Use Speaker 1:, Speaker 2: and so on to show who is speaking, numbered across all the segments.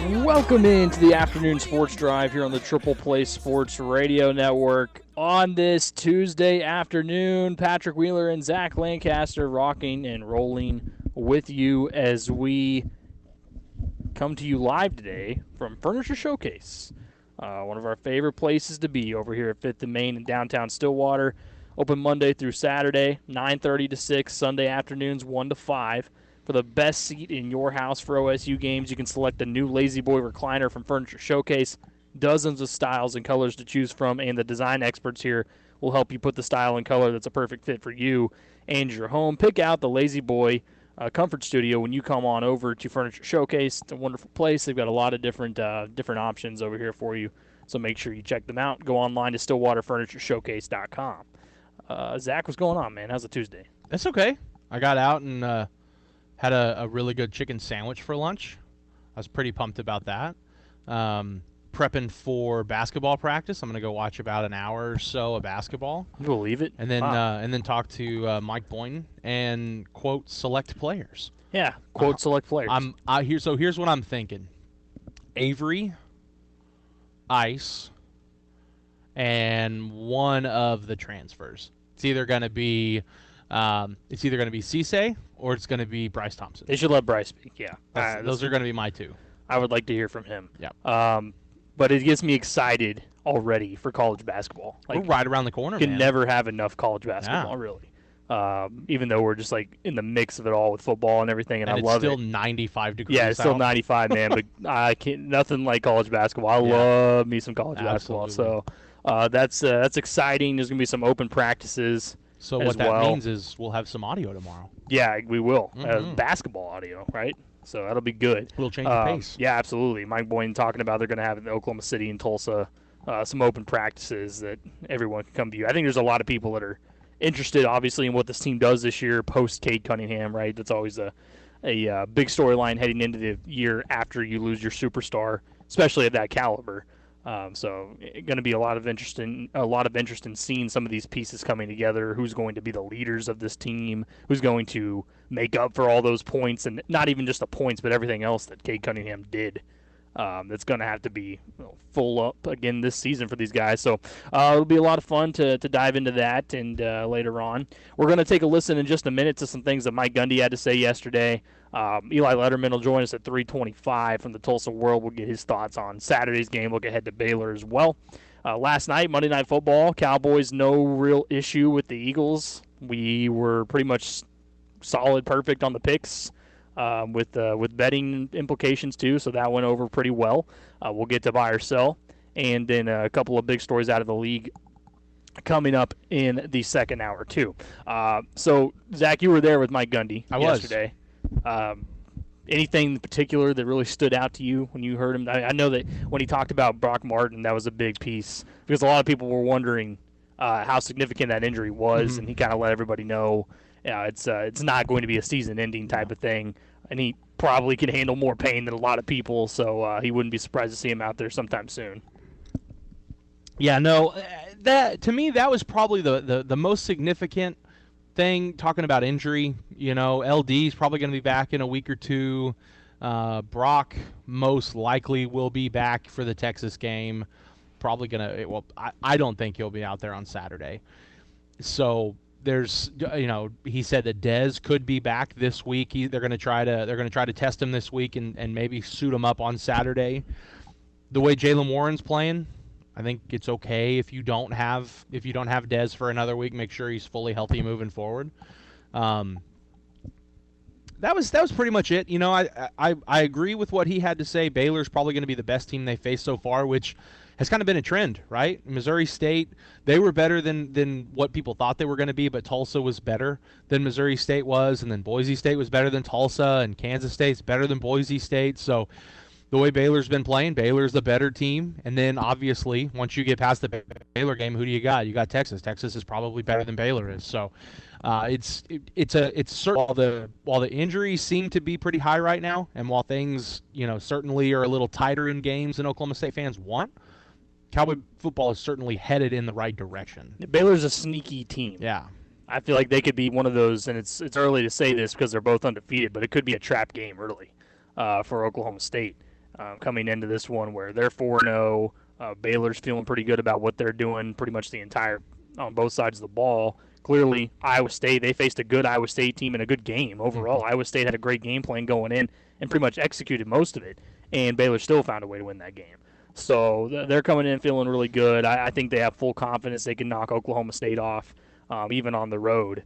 Speaker 1: Welcome into the afternoon sports drive here on the Triple Play Sports Radio Network. On this Tuesday afternoon, Patrick Wheeler and Zach Lancaster rocking and rolling with you as we come to you live today from Furniture Showcase, one of our favorite places to be over here at 5th and Main in downtown Stillwater. Open Monday through Saturday, 9:30 to 6, Sunday afternoons 1 to 5. For the best seat in your house for OSU games, you can select the new Lazy Boy recliner from Furniture Showcase. Dozens of styles and colors to choose from, and the design experts here will help you put the style and color that's a perfect fit for you and your home. Pick out the Lazy Boy Comfort Studio when you come on over to Furniture Showcase. It's a wonderful place. They've got a lot of different options over here for you, so make sure you check them out. Go online to stillwaterfurnituresshowcase.com. Zach, what's going on, man? How's it Tuesday?
Speaker 2: That's okay. I got out and had a really good chicken sandwich for lunch. I was pretty pumped about that. Prepping for basketball practice. I'm going to go watch about an hour or so of basketball.
Speaker 1: You believe it?
Speaker 2: And then talk to Mike Boynton and quote select players.
Speaker 1: Yeah, quote select players.
Speaker 2: Here's what I'm thinking. Avery, Ice, and one of the transfers. It's either going to be Cisse or it's going to be Bryce Thompson.
Speaker 1: They should let Bryce speak, yeah.
Speaker 2: Those are going to be my two.
Speaker 1: I would like to hear from him.
Speaker 2: Yeah.
Speaker 1: But it gets me excited already for college basketball.
Speaker 2: We're right around the corner,
Speaker 1: man.
Speaker 2: You
Speaker 1: can never have enough college basketball, really. Even though we're just like in the mix of it all with football and everything, and I love it.
Speaker 2: It's still 95 degrees
Speaker 1: Yeah, it's still 95, man, but I can't. Nothing like college basketball. I love me some college basketball. So that's exciting. There's going to be some open practices.
Speaker 2: So what that means is we'll have some audio tomorrow.
Speaker 1: Yeah, we will. Basketball audio, right? So that'll be good.
Speaker 2: We'll change the pace.
Speaker 1: Yeah, absolutely. Mike Boynton talking about they're going to have in Oklahoma City and Tulsa some open practices that everyone can come view. I think there's a lot of people that are interested, obviously, in what this team does this year post Cade Cunningham, right? That's always a big storyline heading into the year after you lose your superstar, especially at that caliber. So going to be a lot of interest in seeing some of these pieces coming together. Who's going to be the leaders of this team? Who's going to make up for all those points, and not even just the points, but everything else that Cade Cunningham did. That's going to have to be full up again this season for these guys. So it'll be a lot of fun to dive into that. And later on, we're going to take a listen in just a minute to some things that Mike Gundy had to say yesterday. Eli Lederman will join us at 3:25 from the Tulsa World. We'll get his thoughts on Saturday's game. Look ahead to Baylor as well. Last night, Monday Night Football, Cowboys, no real issue with the Eagles. We were pretty much solid, perfect on the picks. With betting implications too, so that went over pretty well. We'll get to buy or sell, and then a couple of big stories out of the league coming up in the second hour too. So Zach, you were there with Mike Gundy yesterday. Anything in particular that really stood out to you when you heard him? I know that when he talked about Brock Martin, that was a big piece because a lot of people were wondering how significant that injury was, and he kind of let everybody know. It's not going to be a season-ending type of thing, and he probably can handle more pain than a lot of people, so he wouldn't be surprised to see him out there sometime soon.
Speaker 2: Yeah, no, that to me that was probably the most significant thing. Talking about injury, LD is probably going to be back in a week or two. Brock most likely will be back for the Texas game. Probably I don't think he'll be out there on Saturday. So. There's, he said that Dez could be back this week. They're going to try to test him this week and maybe suit him up on Saturday. The way Jaylen Warren's playing, I think it's okay if you don't have Dez for another week. Make sure he's fully healthy moving forward. That was pretty much it. I agree with what he had to say. Baylor's probably going to be the best team they faced so far, which has kind of been a trend, right? Missouri State, they were better than what people thought they were going to be, but Tulsa was better than Missouri State was, and then Boise State was better than Tulsa, and Kansas State's better than Boise State. So the way Baylor's been playing, Baylor's the better team. And then obviously, once you get past the Baylor game, who do you got? You got Texas. Texas is probably better than Baylor is. So it's certain. While the injuries seem to be pretty high right now, and while things certainly are a little tighter in games than Oklahoma State fans want, Cowboy football is certainly headed in the right direction.
Speaker 1: Baylor's a sneaky team.
Speaker 2: Yeah.
Speaker 1: I feel like they could be one of those, and it's early to say this because they're both undefeated, but it could be a trap game early for Oklahoma State. coming into this one where they're 4-0. Baylor's feeling pretty good about what they're doing pretty much the entire on both sides of the ball. Clearly, Iowa State, they faced a good Iowa State team in a good game overall. Iowa State had a great game plan going in and pretty much executed most of it, and Baylor still found a way to win that game. So they're coming in feeling really good. I think they have full confidence they can knock Oklahoma State off, even on the road.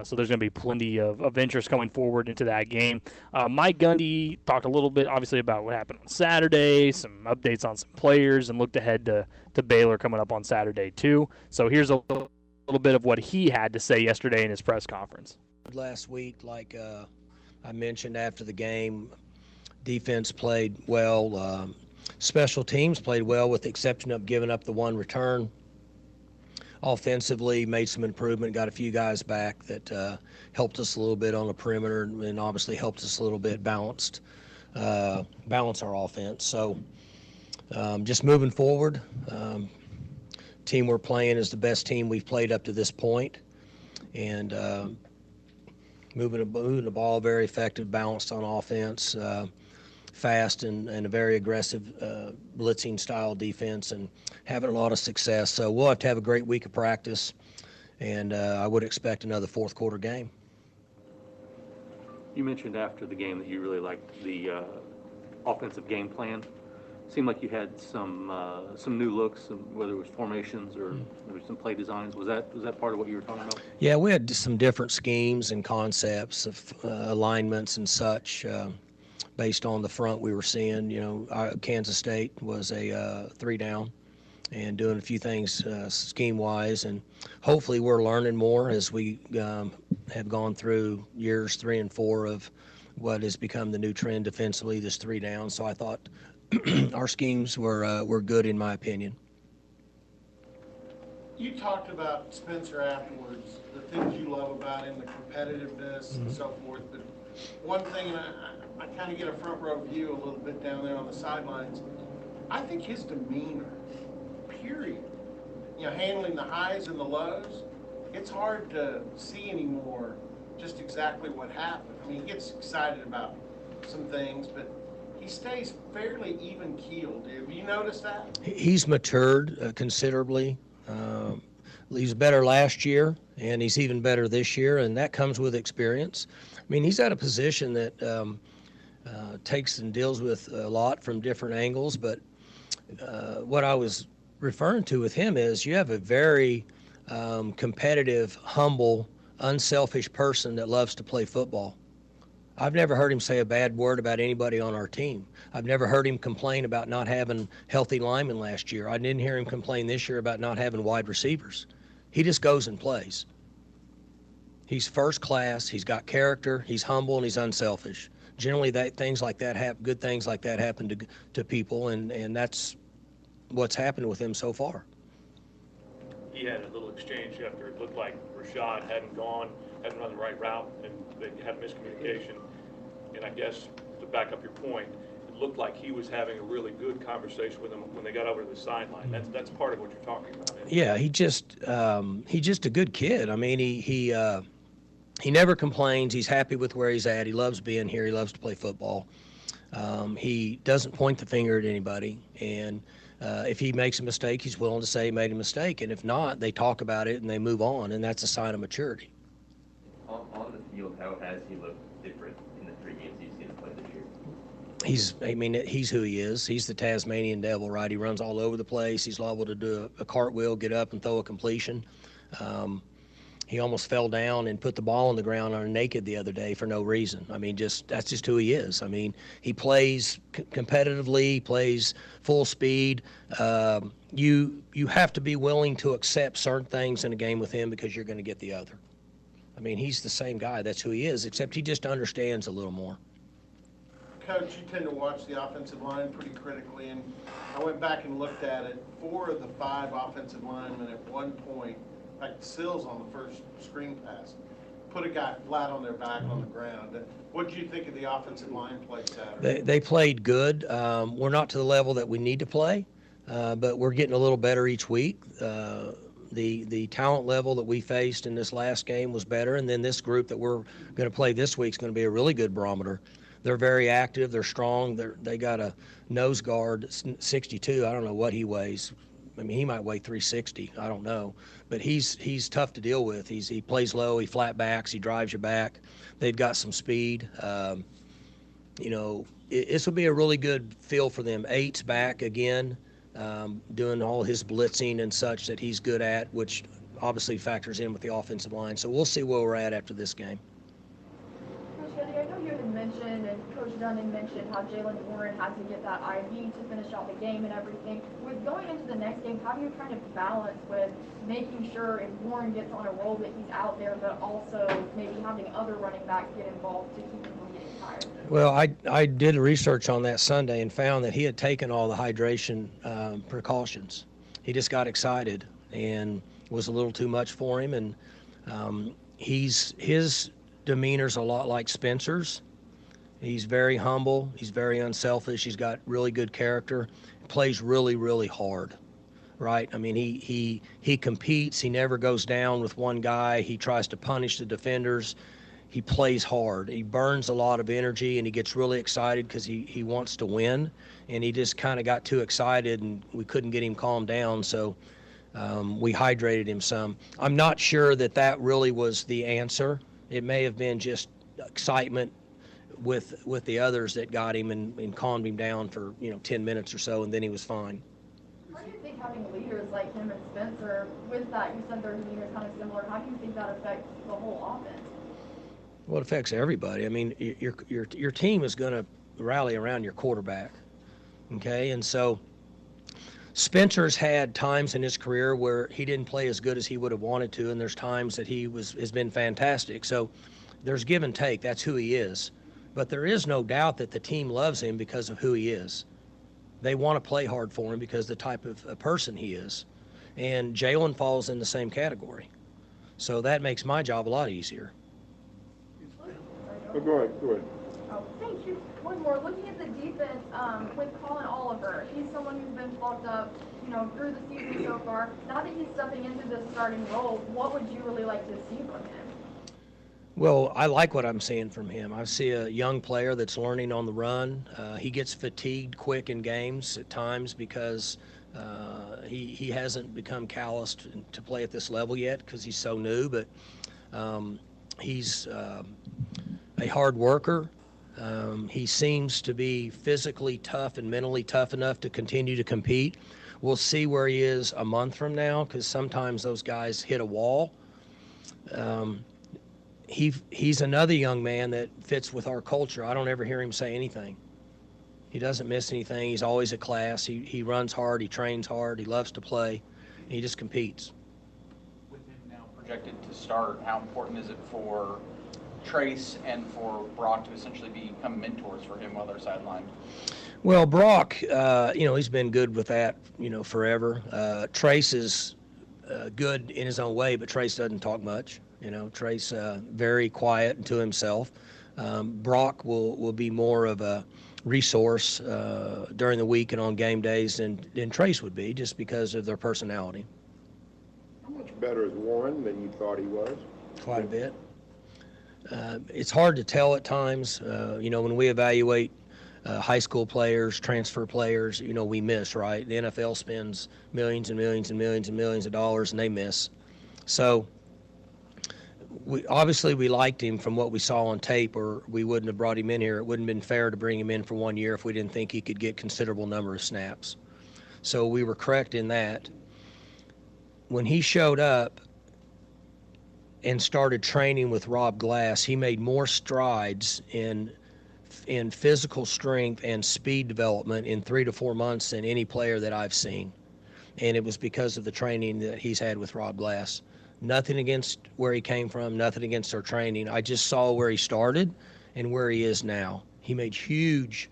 Speaker 1: So there's going to be plenty of interest going forward into that game. Mike Gundy talked a little bit, obviously, about what happened on Saturday, some updates on some players, and looked ahead to Baylor coming up on Saturday, too. So here's a little bit of what he had to say yesterday in his press conference.
Speaker 3: Last week, like I mentioned after the game, defense played well. Special teams played well with the exception of giving up the one return. Offensively, made some improvement, got a few guys back that helped us a little bit on the perimeter and obviously helped us a little bit balance our offense. So just moving forward, team we're playing is the best team we've played up to this point. And moving the ball very effective, balanced on offense, fast and a very aggressive blitzing style defense, and having a lot of success. So we'll have a great week of practice, and I would expect another fourth quarter game.
Speaker 4: You mentioned after the game that you really liked the offensive game plan. Seemed like you had some new looks, whether it was formations or maybe some play designs. Was that part of what you were talking about?
Speaker 3: Yeah, we had some different schemes and concepts of alignments and such. Based on the front we were seeing, Kansas State was a 3-down and doing a few things scheme-wise, and hopefully we're learning more as we have gone through years 3 and 4 of what has become the new trend defensively, this 3-down. So I thought our schemes were good in my opinion.
Speaker 5: You talked about Spencer afterwards, the things you love about him, the competitiveness and so forth, but one thing, and I kind of get a front row view a little bit down there on the sidelines, I think his demeanor, period, handling the highs and the lows, it's hard to see anymore just exactly what happened. I mean, he gets excited about some things, but he stays fairly even keeled. Have you noticed that? He's
Speaker 3: matured considerably. He was better last year, and he's even better this year, and that comes with experience. I mean, he's at a position that takes and deals with a lot from different angles, but what I was referring to with him is you have a very competitive, humble, unselfish person that loves to play football. I've never heard him say a bad word about anybody on our team. I've never heard him complain about not having healthy linemen last year. I didn't hear him complain this year about not having wide receivers. He just goes and plays. He's first class, he's got character, he's humble, and he's unselfish. Generally, things like that happen, good things like that happen to people, and that's what's happened with him so far.
Speaker 6: He had a little exchange after it looked like Rashad hadn't run the right route, and they had miscommunication. And I guess, to back up your point, it looked like he was having a really good conversation with him when they got over to the sideline. That's part of what you're talking about.
Speaker 3: Yeah, he's just a good kid. I mean, he never complains. He's happy with where he's at. He loves being here. He loves to play football. He doesn't point the finger at anybody, and if he makes a mistake, he's willing to say he made a mistake, and if not, they talk about it and they move on, and that's a sign of maturity.
Speaker 7: On the field, how has he looked different in the 3 games you've seen him play this year?
Speaker 3: He's who he is. He's the Tasmanian devil, right? He runs all over the place. He's liable to do a cartwheel, get up, and throw a completion. He almost fell down and put the ball on the ground naked the other day for no reason. I mean, that's just who he is. I mean, he plays competitively, plays full speed. You have to be willing to accept certain things in a game with him because you're going to get the other. I mean, he's the same guy. That's who he is, except he just understands a little more.
Speaker 5: Coach, you tend to watch the offensive line pretty critically, and I went back and looked at it. 4 of the 5 offensive linemen at one point, like Sills on the first screen pass, put a guy flat on their back on the ground. What did you think of the offensive line play Saturday?
Speaker 3: They played good. We're not to the level that we need to play, but we're getting a little better each week. The talent level that we faced in this last game was better, and then this group that we're going to play this week is going to be a really good barometer. They're very active. They're strong. They got a nose guard, 62. I don't know what he weighs. I mean, he might weigh 360. I don't know. But he's tough to deal with. He plays low. He flat backs. He drives you back. They've got some speed. This will be a really good feel for them. Eight's back again, doing all his blitzing and such that he's good at, which obviously factors in with the offensive line. So we'll see where we're at after this game.
Speaker 8: Coach Gundy, I know you had mentioned, and Coach Dunn had mentioned how Jalen Warren had to get that IV to finish out the game and everything. With going into the next game, how do you kind of balance with making sure if Warren gets on a roll that he's out there, but also maybe having other running backs get involved to keep him from getting tired?
Speaker 3: Well, I did research on that Sunday and found that he had taken all the hydration precautions. He just got excited and was a little too much for him, and his demeanor's a lot like Spencer's. He's very humble. He's very unselfish. He's got really good character. He plays really, really hard, right? I mean, he competes. He never goes down with one guy. He tries to punish the defenders. He plays hard. He burns a lot of energy, and he gets really excited because he wants to win, and he just kind of got too excited, and we couldn't get him calmed down, so we hydrated him some. I'm not sure that really was the answer. It may have been just excitement with the others that got him and calmed him down for 10 minutes or so, and then he was fine.
Speaker 8: How do you think having leaders like him and Spencer, with that, you said their demeanor is kind of similar, how do you think that affects the whole offense?
Speaker 3: Well, it affects everybody. I mean, your team is going to rally around your quarterback, okay? And so Spencer's had times in his career where he didn't play as good as he would have wanted to, and there's times that has been fantastic. So there's give and take. That's who he is. But there is no doubt that the team loves him because of who he is. They want to play hard for him because of the type of a person he is. And Jalen falls in the same category. So that makes my job a lot easier.
Speaker 9: Oh, go ahead.
Speaker 8: Oh, thank you. One more. Looking at the defense with Colin Oliver, he's someone who's been plugged up, through the season so far. Now that he's stepping into the starting role, what would you really like to see from him?
Speaker 3: Well, I like what I'm seeing from him. I see a young player that's learning on the run. He gets fatigued quick in games at times because he hasn't become calloused to play at this level yet because he's so new, but he's a hard worker. He seems to be physically tough and mentally tough enough to continue to compete. We'll see where he is a month from now because sometimes those guys hit a wall. He's another young man that fits with our culture. I don't ever hear him say anything. He doesn't miss anything. He's always a class. He runs hard. He trains hard. He loves to play. He just competes.
Speaker 10: With him now projected to start, how important is it for Trace and for Brock to essentially become mentors for him while they're sidelined?
Speaker 3: Well, Brock, he's been good with that, forever. Trace is good in his own way, but Trace doesn't talk much. Trace very quiet and to himself. Brock will be more of a resource during the week and on game days than Trace would be, just because of their personality.
Speaker 9: How much better is Warren than you thought he was?
Speaker 3: Quite a bit. It's hard to tell at times. When we evaluate high school players, transfer players, we miss, right? The NFL spends millions and millions and millions and millions of dollars, and they miss. So we liked him from what we saw on tape, or we wouldn't have brought him in here. It wouldn't have been fair to bring him in for 1 year if we didn't think he could get considerable number of snaps. So we were correct in that. When he showed up and started training with Rob Glass, he made more strides in physical strength and speed development in 3 to 4 months than any player that I've seen. And it was because of the training that he's had with Rob Glass. Nothing against where he came from, nothing against our training. I just saw where he started and where he is now. He made huge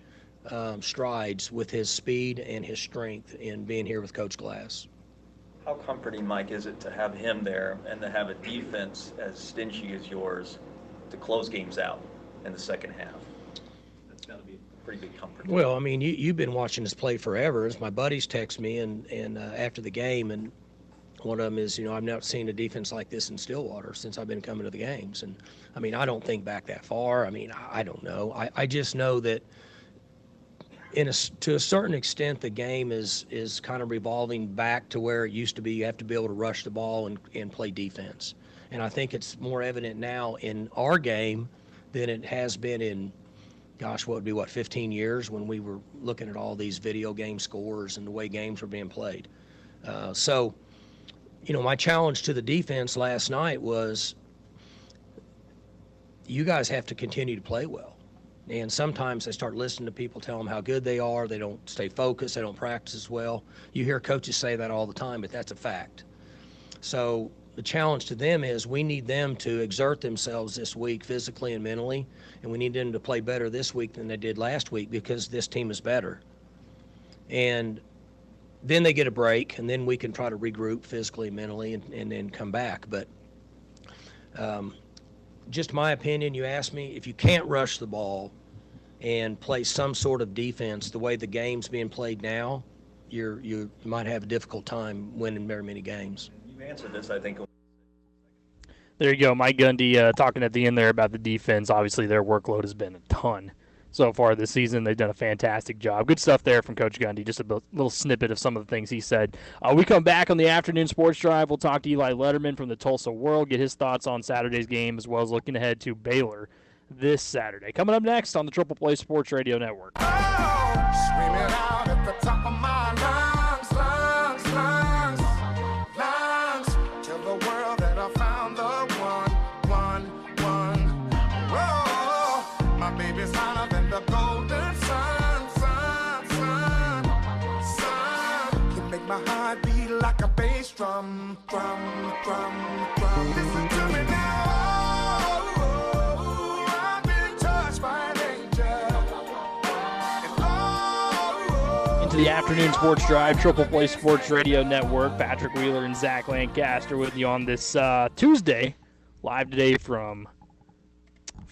Speaker 3: strides with his speed and his strength in being here with Coach Glass.
Speaker 11: How comforting, Mike, is it to have him there and to have a defense as stingy as yours to close games out in the second half? That's got to be a pretty big comfort.
Speaker 3: Well, I mean, you've been watching us play forever. As my buddies text me and after the game, and One of them is, I've not seen a defense like this in Stillwater since I've been coming to the games. And, I don't think back that far. I don't know. I just know that to a certain extent, the game is kind of revolving back to where it used to be. You have to be able to rush the ball and play defense. And I think it's more evident now in our game than it has been in, gosh, what would be, 15 years when we were looking at all these video game scores and the way games were being played. So, my challenge to the defense last night was you guys have to continue to play well. And sometimes they start listening to people tell them how good they are. They don't stay focused. They don't practice as well. You hear coaches say that all the time, but that's a fact. So the challenge to them is we need them to exert themselves this week physically and mentally, and we need them to play better this week than they did last week because this team is better. And then they get a break, and then we can try to regroup physically and mentally and then come back. But just my opinion, you asked me, if you can't rush the ball and play some sort of defense the way the game's being played now, you might have a difficult time winning very many games.
Speaker 11: You answered this, I think.
Speaker 1: There you go, Mike Gundy talking at the end there about the defense. Obviously, their workload has been a ton so far this season. They've done a fantastic job. Good stuff there from Coach Gundy. Just a little snippet of some of the things he said. We come back on the afternoon sports drive. We'll talk to Eli Lederman from the Tulsa World, get his thoughts on Saturday's game, as well as looking ahead to Baylor this Saturday. Coming up next on the Triple Play Sports Radio Network.
Speaker 12: Oh, screaming out at the top of my lungs, tell the world that I found the one. Whoa, my baby's hotter than the golden sun. You make my heart beat like a bass drum. Listen to me now. I've been touched by an angel.
Speaker 1: Into the afternoon sports drive, Triple Play Sports Radio Network. Patrick Wheeler and Zach Lancaster with you on this Tuesday, live today from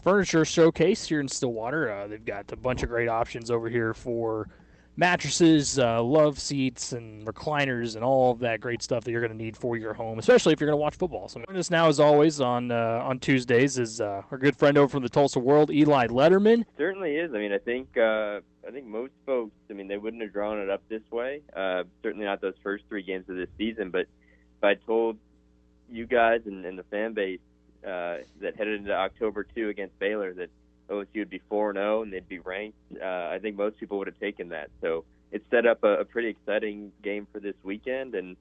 Speaker 1: Furniture Showcase here in Stillwater. They've got a bunch of great options over here for mattresses, love seats, and recliners, and all of that great stuff that you're going to need for your home, especially if you're going to watch football. So joining us now, as always, on Tuesdays is our good friend over from the Tulsa World, Eli Lederman.
Speaker 13: Certainly is. I think most folks, they wouldn't have drawn it up this way. Certainly not those first three games of this season. But if I told you guys and the fan base that headed into October 2 against Baylor that OSU would be 4-0 and they'd be ranked, I think most people would have taken that. So it set up a pretty exciting game for this weekend and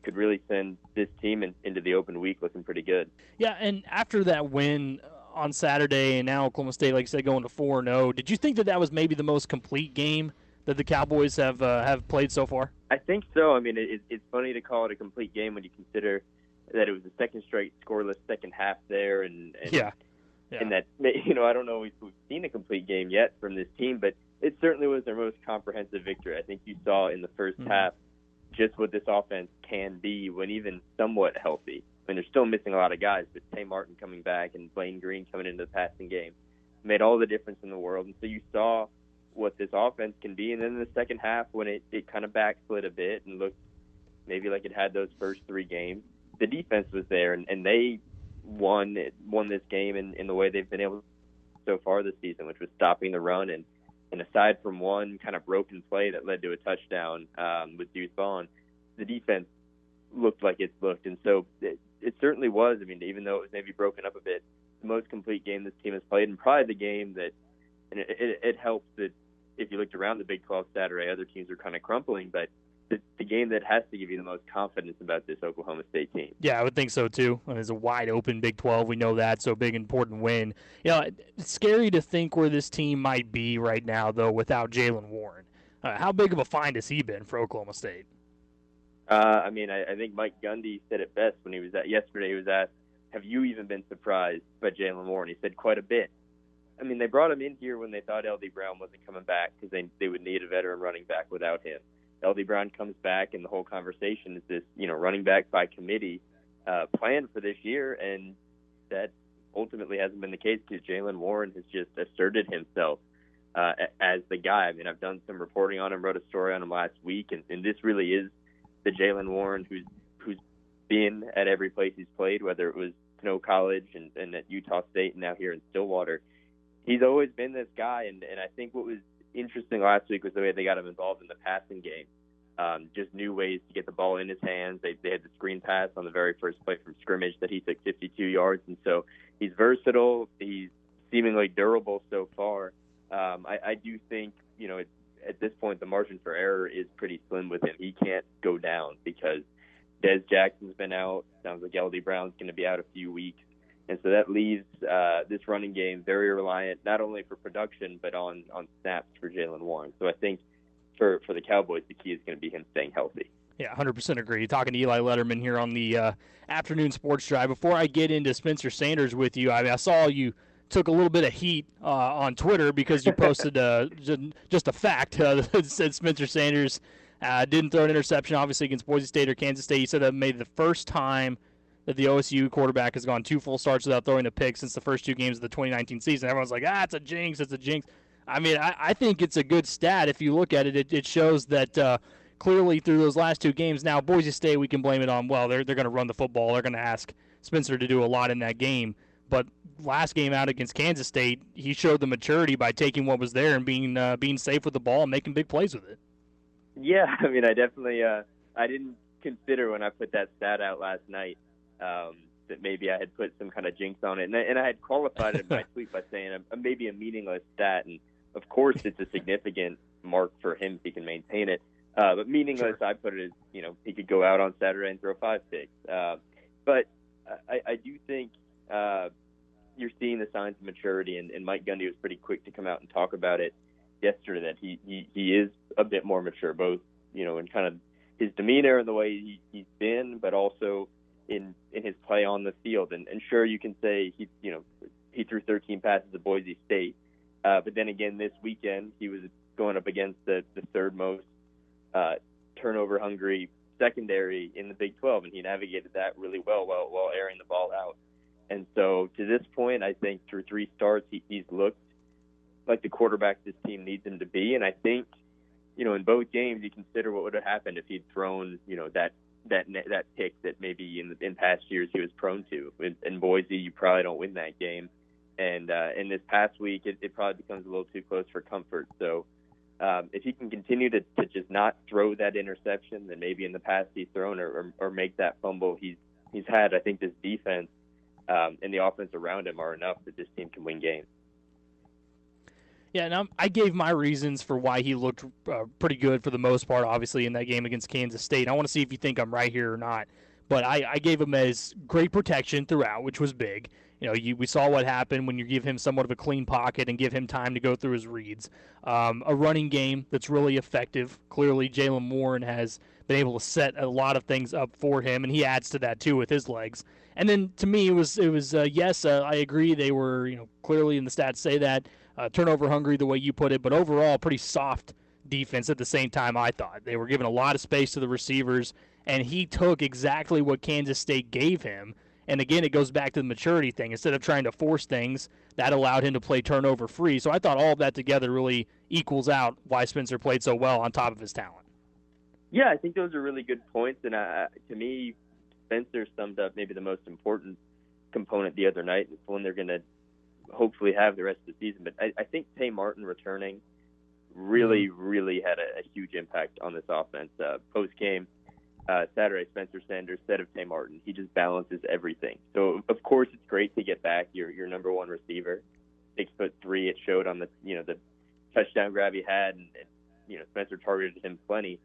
Speaker 13: could really send this team into the open week looking pretty good.
Speaker 1: Yeah, and after that win on Saturday and now Oklahoma State, like you said, going to 4-0, did you think that was maybe the most complete game that the Cowboys have played so far? I
Speaker 13: think so. It's funny to call it a complete game when you consider that it was the second straight scoreless second half there, and that, I don't know if we've seen a complete game yet from this team, but it certainly was their most comprehensive victory. I think you saw in the first half just what this offense can be when even somewhat healthy. They're still missing a lot of guys, but Tay Martin coming back and Blaine Green coming into the passing game made all the difference in the world. And so you saw what this offense can be. And then in the second half, when it kind of backslid a bit and looked maybe like it had those first three games, the defense was there, and they won this game in the way they've been able to so far this season, which was stopping the run. And aside from one kind of broken play that led to a touchdown with Deuce Vaughn, the defense looked like it's looked. And so it certainly was, even though it was maybe broken up a bit, the most complete game this team has played, and probably the game that, and it helps that if you looked around the Big 12 Saturday, other teams are kind of crumpling, but the game that has to give you the most confidence about this Oklahoma State team.
Speaker 1: Yeah, I would think so too. It's a wide open Big 12. We know that, so big, important win. It's scary to think where this team might be right now, though, without Jaylen Warren. How big of a find has he been for Oklahoma State?
Speaker 13: I think Mike Gundy said it best when he was yesterday. He was asked, have you even been surprised by Jaylen Warren? He said quite a bit. They brought him in here when they thought L.D. Brown wasn't coming back because they would need a veteran running back without him. L.D. Brown comes back, and the whole conversation is this, running back by committee plan for this year, and that ultimately hasn't been the case because Jaylen Warren has just asserted himself as the guy. I've done some reporting on him, wrote a story on him last week, and this really is the Jaylen Warren who's been at every place he's played, whether it was Snow College and at Utah State and now here in Stillwater. He's always been this guy, and I think what was interesting last week was the way they got him involved in the passing game. Just new ways to get the ball in his hands. They had the screen pass on the very first play from scrimmage that he took 52 yards, and so he's versatile. He's seemingly durable so far. I do think, at this point the margin for error is pretty slim with him. He can't go down because Des Jackson's been out. Sounds like L.D. Brown's going to be out a few weeks. And so that leaves this running game very reliant, not only for production, but on snaps for Jaylen Warren. So I think for the Cowboys, the key is going to be him staying healthy.
Speaker 1: Yeah, 100% agree. Talking to Eli Lederman here on the afternoon sports drive. Before I get into Spencer Sanders with you, I saw you took a little bit of heat on Twitter because you posted just a fact that said Spencer Sanders didn't throw an interception, obviously, against Boise State or Kansas State. You said that made the first time that the OSU quarterback has gone 2 full starts without throwing a pick since the first 2 games of the 2019 season. Everyone's like, it's a jinx, it's a jinx. I mean, I think it's a good stat. If you look at it, it shows that clearly through those last 2 games, now Boise State, we can blame it on, well, they're going to run the football. They're going to ask Spencer to do a lot in that game. But last game out against Kansas State, he showed the maturity by taking what was there and being safe with the ball and making big plays with it.
Speaker 13: Yeah, I mean, I definitely I didn't consider when I put that stat out last night that maybe I had put some kind of jinx on it. And I had qualified it in my tweet by saying maybe a meaningless stat. And, of course, it's a significant mark for him if he can maintain it. But meaningless, sure. I put it as, he could go out on Saturday and throw 5 picks. But I do think you're seeing the signs of maturity, and Mike Gundy was pretty quick to come out and talk about it yesterday, that he is a bit more mature, both, in kind of his demeanor and the way he's been, but also in his play on the field. And sure, you can say he threw 13 passes at Boise State, but then again this weekend he was going up against the third most turnover-hungry secondary in the Big 12, and he navigated that really well while airing the ball out. And so to this point, I think through 3 starts, he's looked like the quarterback this team needs him to be. And I think, in both games, you consider what would have happened if he'd thrown, that pick that maybe in past years he was prone to. In Boise, you probably don't win that game. And in this past week, it probably becomes a little too close for comfort. So if he can continue to just not throw that interception that maybe in the past he's thrown or make that fumble he's had, I think this defense and the offense around him are enough that this team can win games.
Speaker 1: Yeah, and I gave my reasons for why he looked pretty good for the most part, obviously, in that game against Kansas State. I want to see if you think I'm right here or not. But I gave him as great protection throughout, which was big. We saw what happened when you give him somewhat of a clean pocket and give him time to go through his reads. A running game that's really effective. Clearly, Jaylen Warren has been able to set a lot of things up for him, and he adds to that too with his legs. And then to me, it was yes, I agree. They were clearly in the stats say that turnover hungry the way you put it, but overall pretty soft defense at the same time. I thought they were giving a lot of space to the receivers, and he took exactly what Kansas State gave him. And again, it goes back to the maturity thing. Instead of trying to force things, that allowed him to play turnover free. So I thought all of that together really equals out why Spencer played so well on top of his talent.
Speaker 13: Yeah, I think those are really good points. And to me, Spencer summed up maybe the most important component the other night. It's one they're going to hopefully have the rest of the season. But I think Tay Martin returning really, really had a huge impact on this offense. Post-game, Saturday, Spencer Sanders said of Tay Martin, he just balances everything. So, of course, it's great to get back your number 1 receiver, 6'3". It showed on the touchdown grab he had, and Spencer targeted him plenty.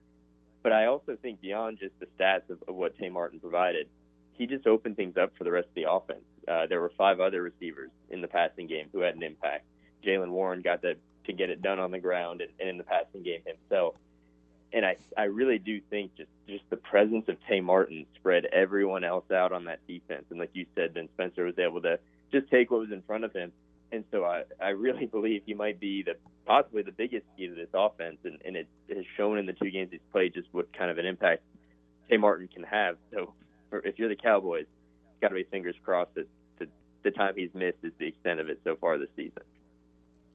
Speaker 13: But I also think beyond just the stats of what Tay Martin provided, he just opened things up for the rest of the offense. There were 5 other receivers in the passing game who had an impact. Jaylen Warren got to get it done on the ground and in the passing game himself. And I really do think just the presence of Tay Martin spread everyone else out on that defense. And like you said, then Spencer was able to just take what was in front of him. And so I really believe he might be possibly the biggest key to this offense. And it has shown in the 2 games he's played just what kind of an impact Tay Martin can have. So if you're the Cowboys, it's got to be fingers crossed that the time he's missed is the extent of it so far this season.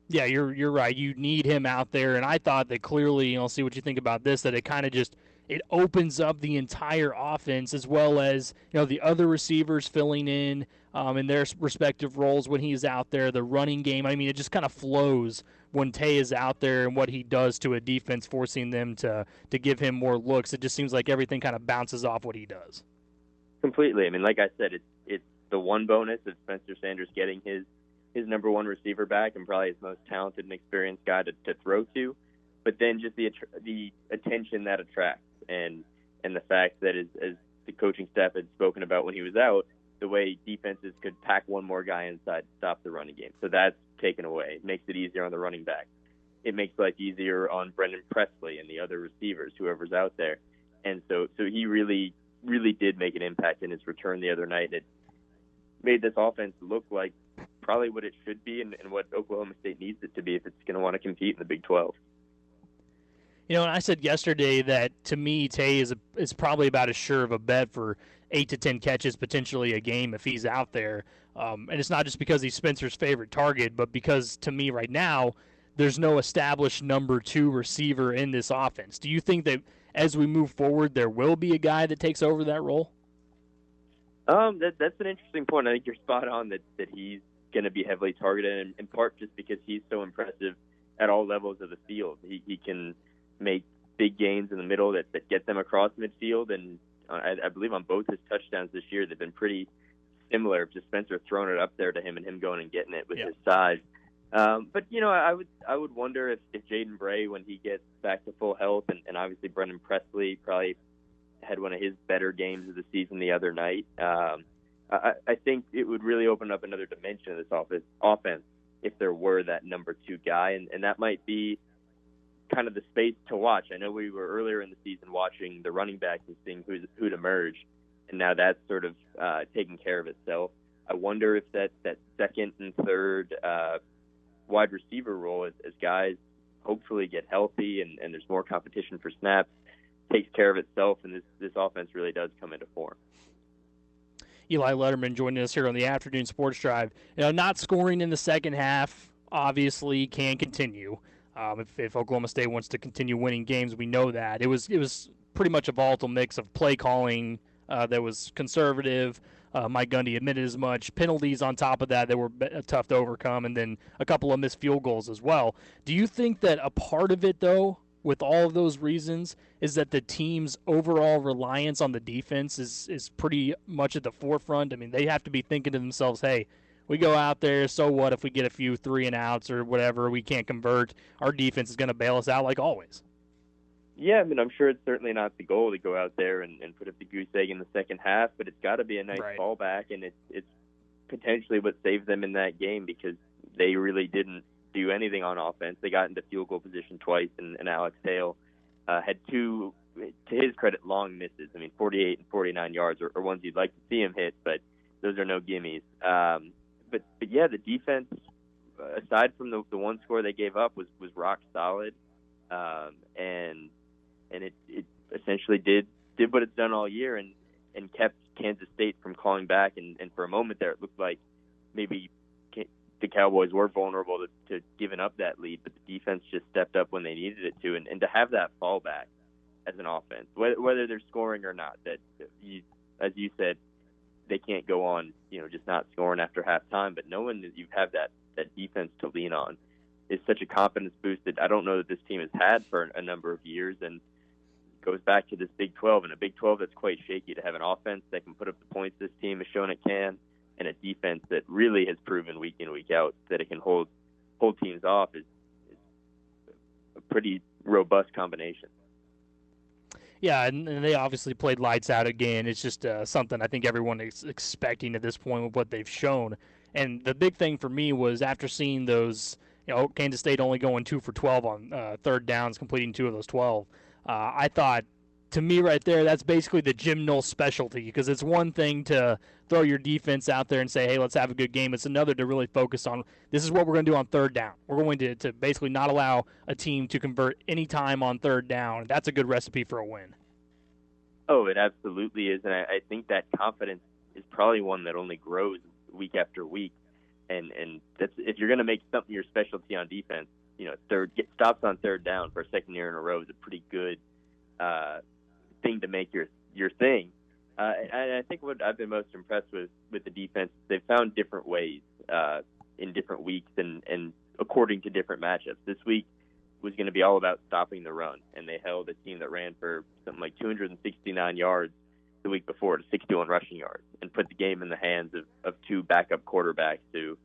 Speaker 1: Yeah, you're right. You need him out there, and I thought that clearly, I'll see what you think about this, that it kind of just it opens up the entire offense, as well as the other receivers filling in their respective roles when he's out there. The running game, I mean, it just kind of flows when Tay is out there and what he does to a defense, forcing them to give him more looks. It just seems like everything kind of bounces off what he does.
Speaker 13: Completely. I mean, like I said, it's the one bonus of Spencer Sanders getting his number one receiver back and probably his most talented and experienced guy to throw to, but then just the attention that attracts and the fact that as the coaching staff had spoken about when he was out, the way defenses could pack one more guy inside to stop the running game. So that's taken away. It makes it easier on the running back. It makes life easier on Brendan Presley and the other receivers, whoever's out there. And so he really did make an impact in his return the other night. It made this offense look like probably what it should be and what Oklahoma State needs it to be if it's going to want to compete in the Big 12.
Speaker 1: And I said yesterday that to me Tay is probably about as sure of a bet for 8 to 10 catches potentially a game if he's out there. And it's not just because he's Spencer's favorite target, but because to me right now there's no established number 2 receiver in this offense. Do you think that as we move forward there will be a guy that takes over that role?
Speaker 13: That's an interesting point. I think you're spot on that he's going to be heavily targeted, in part just because he's so impressive at all levels of the field. He can make big gains in the middle that get them across midfield, and I believe on both his touchdowns this year they've been pretty similar, just Spencer throwing it up there to him and him going and getting it with his size. But I would wonder if Jaden Bray, when he gets back to full health, and obviously Brendan Presley probably had one of his better games of the season the other night. I think it would really open up another dimension of this offense if there were that number 2 guy, and that might be kind of the space to watch. I know we were earlier in the season watching the running backs and seeing who'd emerge, and now that's sort of taking care of itself. I wonder if that second and third wide receiver role, as guys hopefully get healthy and there's more competition for snaps, takes care of itself, and this offense really does come into form.
Speaker 1: Eli Lederman joining us here on the Afternoon Sports Drive. Not scoring in the second half obviously can continue. If Oklahoma State wants to continue winning games, we know that. It was pretty much a volatile mix of play calling that was conservative. Mike Gundy admitted as much. Penalties on top of that were tough to overcome, and then a couple of missed field goals as well. Do you think that a part of it, though, with all of those reasons, is that the team's overall reliance on the defense is pretty much at the forefront? I mean, they have to be thinking to themselves, hey, we go out there, so what if we get a few 3-and-outs or whatever, we can't convert, our defense is going to bail us out like always.
Speaker 13: Yeah, I mean, I'm sure it's certainly not the goal to go out there and put up the goose egg in the second half, but it's got to be a nice fallback, and it's potentially what saved them in that game because they really didn't do anything on offense. They got into field goal position twice, and Alex Hale had 2, to his credit, long misses. I mean, 48 and 49 yards are ones you'd like to see him hit, but those are no gimmies. But yeah, the defense, aside from the one score they gave up, was rock solid, and it essentially did what it's done all year and kept Kansas State from calling back. And for a moment there, it looked like maybe the Cowboys were vulnerable to giving up that lead, but the defense just stepped up when they needed it to. And to have that fallback as an offense, whether they're scoring or not, that as you said, they can't go on, just not scoring after halftime, but knowing that you have that defense to lean on is such a confidence boost that I don't know that this team has had for a number of years, and goes back to this Big 12, and a Big 12 that's quite shaky. To have an offense that can put up the points this team has shown it can, and a defense that really has proven week in, week out that it can hold teams off is a pretty robust combination.
Speaker 1: Yeah, and they obviously played lights out again. It's just something I think everyone is expecting at this point with what they've shown. And the big thing for me was after seeing those, Kansas State only going 2 for 12 on third downs, completing 2 of those 12. I thought, to me right there, that's basically the Jim Knowles specialty, because it's one thing to throw your defense out there and say, hey, let's have a good game. It's another to really focus on, this is what we're going to do on third down. We're going to basically not allow a team to convert any time on third down. That's a good recipe for a win.
Speaker 13: Oh, it absolutely is, and I think that confidence is probably one that only grows week after week. And that's, if you're going to make something your specialty on defense, stops on third down for a second year in a row is a pretty good thing to make your thing. And I think what I've been most impressed with the defense, they've found different ways in different weeks and according to different matchups. This week was going to be all about stopping the run, and they held a team that ran for something like 269 yards the week before to 61 rushing yards, and put the game in the hands of two backup quarterbacks who,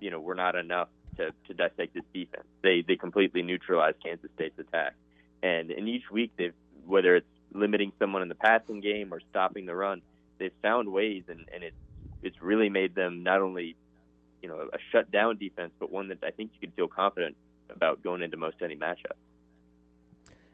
Speaker 13: were not enough to dissect this defense. They completely neutralized Kansas State's attack. And in each week, whether it's limiting someone in the passing game or stopping the run, they've found ways, and it's really made them not only, a shutdown defense, but one that I think you could feel confident about going into most any matchup.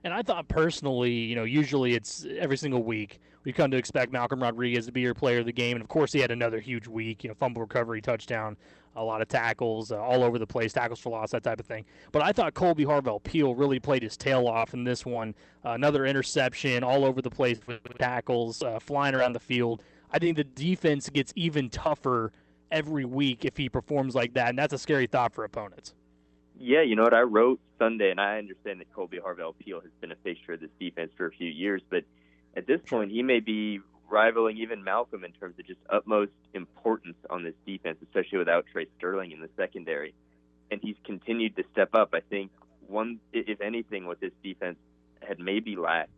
Speaker 1: And I thought personally, usually it's every single week we come to expect Malcolm Rodriguez to be your player of the game. And, of course, he had another huge week, fumble recovery, touchdown, a lot of tackles all over the place, tackles for loss, that type of thing. But I thought Colby Harvell-Peel really played his tail off in this one. Another interception all over the place with tackles, flying around the field. I think the defense gets even tougher every week if he performs like that, and that's a scary thought for opponents.
Speaker 13: Yeah, you know what, I wrote Sunday, and I understand that Colby Harvell-Peel has been a fixture of this defense for a few years, but at this point he may be rivaling even Malcolm in terms of just utmost importance on this defense, especially without Trey Sterling in the secondary. And he's continued to step up. I think if anything, what this defense had maybe lacked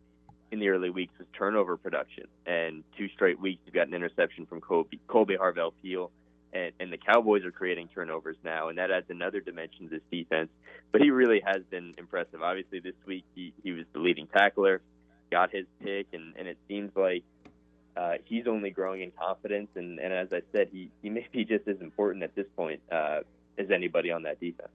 Speaker 13: in the early weeks was turnover production. And 2 straight weeks you've got an interception from Colby Harvell-Peel. And the Cowboys are creating turnovers now, and that adds another dimension to this defense. But he really has been impressive. Obviously, this week he was the leading tackler, got his pick, and it seems like he's only growing in confidence. And as I said, he may be just as important at this point as anybody on that defense.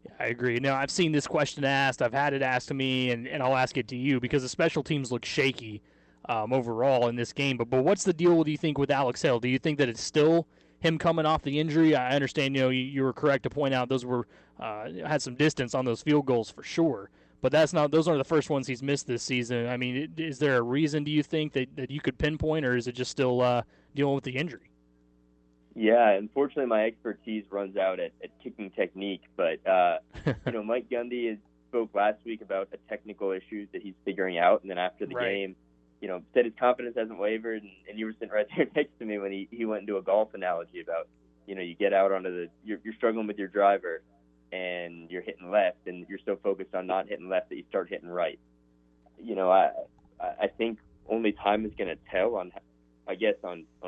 Speaker 1: Yeah, I agree. Now, I've seen this question asked. I've had it asked to me, and I'll ask it to you because the special teams look shaky overall in this game. But what's the deal, do you think, with Alex Hale? Do you think that it's still him coming off the injury? I understand, you were correct to point out those were had some distance on those field goals for sure. But those aren't the first ones he's missed this season. I mean, is there a reason, do you think, that you could pinpoint, or is it just still dealing with the injury?
Speaker 13: Yeah, unfortunately, my expertise runs out at kicking technique. But, Mike Gundy spoke last week about the technical issues that he's figuring out. And then after the game, said his confidence hasn't wavered. And you were sitting right there next to me when he went into a golf analogy about, you get out onto you're struggling with your driver and you're hitting left, and you're so focused on not hitting left that you start hitting right. I think only time is going to tell on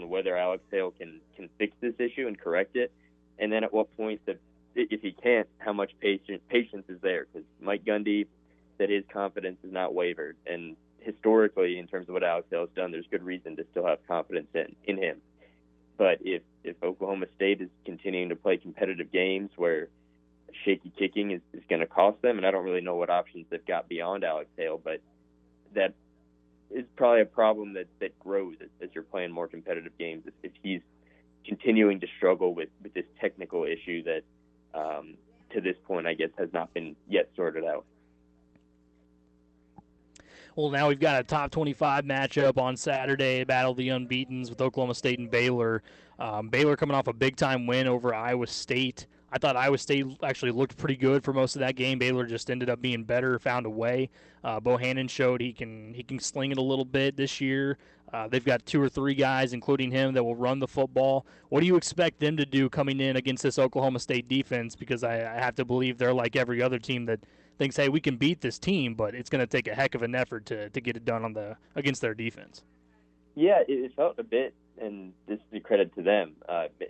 Speaker 13: whether Alex Hale can fix this issue and correct it, and then at what point if he can't, how much patience is there? Because Mike Gundy said his confidence has not wavered, and historically, in terms of what Alex Hale has done, there's good reason to still have confidence in him. But if Oklahoma State is continuing to play competitive games where shaky kicking is going to cost them, and I don't really know what options they've got beyond Alex Hale, but that is probably a problem that grows as you're playing more competitive games. If he's continuing to struggle with this technical issue that, to this point, I guess, has not been yet sorted out.
Speaker 1: Well, now we've got a top 25 matchup on Saturday, Battle of the Unbeatens with Oklahoma State and Baylor. Baylor coming off a big-time win over Iowa State. I thought Iowa State actually looked pretty good for most of that game. Baylor just ended up being better, found a way. Bohannon showed he can sling it a little bit this year. They've got 2 or 3 guys, including him, that will run the football. What do you expect them to do coming in against this Oklahoma State defense? Because I have to believe they're like every other team that thinks, hey, we can beat this team, but it's going to take a heck of an effort to get it done against their defense.
Speaker 13: Yeah, it felt a bit, and this is a credit to them.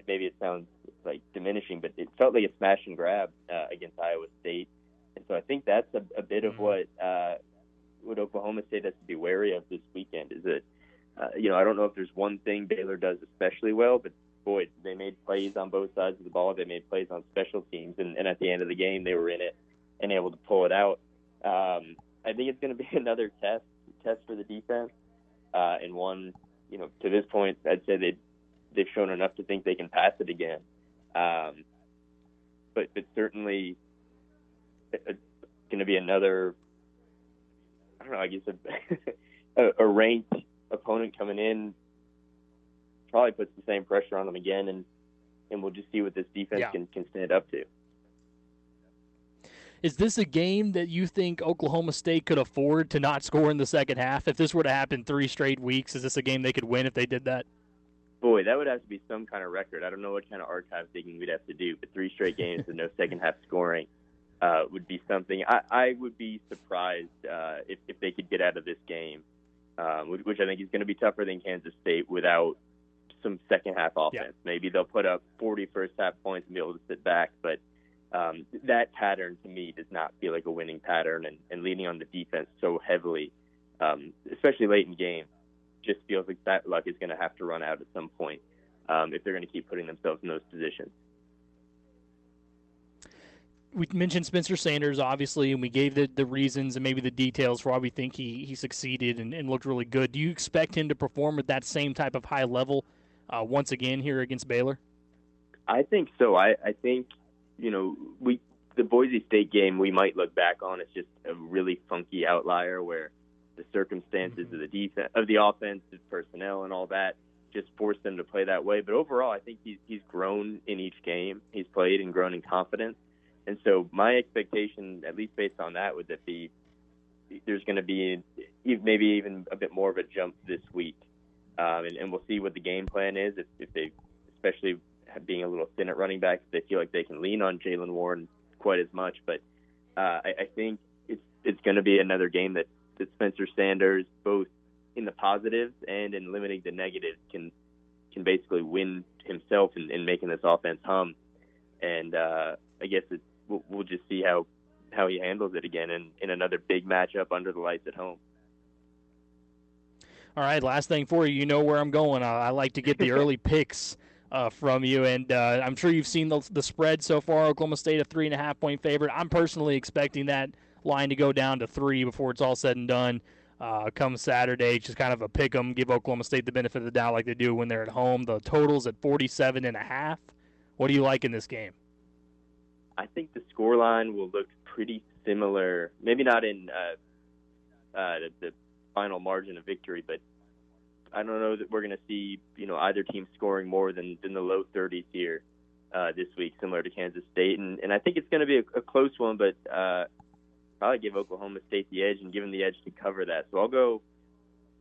Speaker 13: Maybe it sounds like diminishing, but it felt like a smash and grab against Iowa State. And so I think that's a bit of what Oklahoma State has to be wary of this weekend is that, I don't know if there's one thing Baylor does especially well, but boy, they made plays on both sides of the ball. They made plays on special teams, and at the end of the game, they were in it and able to pull it out. I think it's going to be another test for the defense, and one, to this point, I'd say they've shown enough to think they can pass it again. But certainly it's going to be another, I don't know, I guess a ranked opponent coming in probably puts the same pressure on them again, and we'll just see what this defense can stand up to.
Speaker 1: Is this a game that you think Oklahoma State could afford to not score in the second half? If this were to happen 3 straight weeks, is this a game they could win if they did that?
Speaker 13: Boy, that would have to be some kind of record. I don't know what kind of archive digging we'd have to do, but 3 straight games with no second half scoring would be something. I would be surprised if they could get out of this game, which I think is going to be tougher than Kansas State without some second half offense.
Speaker 1: Yeah.
Speaker 13: Maybe they'll put up 40 first half points and be able to sit back, but that pattern to me does not feel like a winning pattern, and leaning on the defense so heavily, especially late in games, just feels like that luck is going to have to run out at some point if they're going to keep putting themselves in those positions.
Speaker 1: We mentioned Spencer Sanders, obviously, and we gave the reasons and maybe the details for why we think he succeeded and looked really good. Do you expect him to perform at that same type of high level once again here against Baylor?
Speaker 13: I think so. I think, the Boise State game we might look back on as just a really funky outlier where the circumstances of the defense, of the offense, the personnel, and all that just forced them to play that way. But overall, I think he's grown in each game he's played and grown in confidence. And so my expectation, at least based on that, would be there's going to be maybe even a bit more of a jump this week, and we'll see what the game plan is if they, especially being a little thin at running back, if they feel like they can lean on Jaylen Warren quite as much. But I think it's going to be another game that Spencer Sanders, both in the positives and in limiting the negatives, can basically win himself in making this offense hum. And I guess we'll just see how he handles it again in another big matchup under the lights at home.
Speaker 1: All right, last thing for you. You know where I'm going. I like to get the early picks from you, and I'm sure you've seen the spread so far. Oklahoma State a 3.5-point favorite. I'm personally expecting that line to go down to 3 before it's all said and done come Saturday. Just kind of a pick 'em, give Oklahoma State the benefit of the doubt like they do when they're at home. The total's at 47.5. What do you like in this game?
Speaker 13: I think the scoreline will look pretty similar, maybe not in the final margin of victory, but I don't know that we're going to see either team scoring more than the low 30s here this week, similar to Kansas State. And I think it's going to be a close one, but probably give Oklahoma State the edge and give them the edge to cover that. So I'll go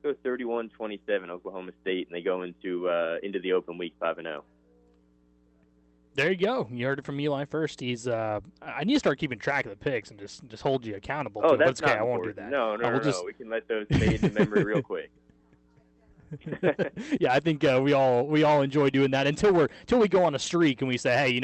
Speaker 13: 31-27 Oklahoma State, and they go into the open week 5-0.
Speaker 1: There you go. You heard it from Eli first. He's I need to start keeping track of the picks and just hold you accountable to it.
Speaker 13: That's
Speaker 1: but it's okay.
Speaker 13: not
Speaker 1: I won't do
Speaker 13: important.
Speaker 1: that.
Speaker 13: No. We can let those fade into memory real quick.
Speaker 1: Yeah, I think we all enjoy doing that until we go on a streak and we say, hey,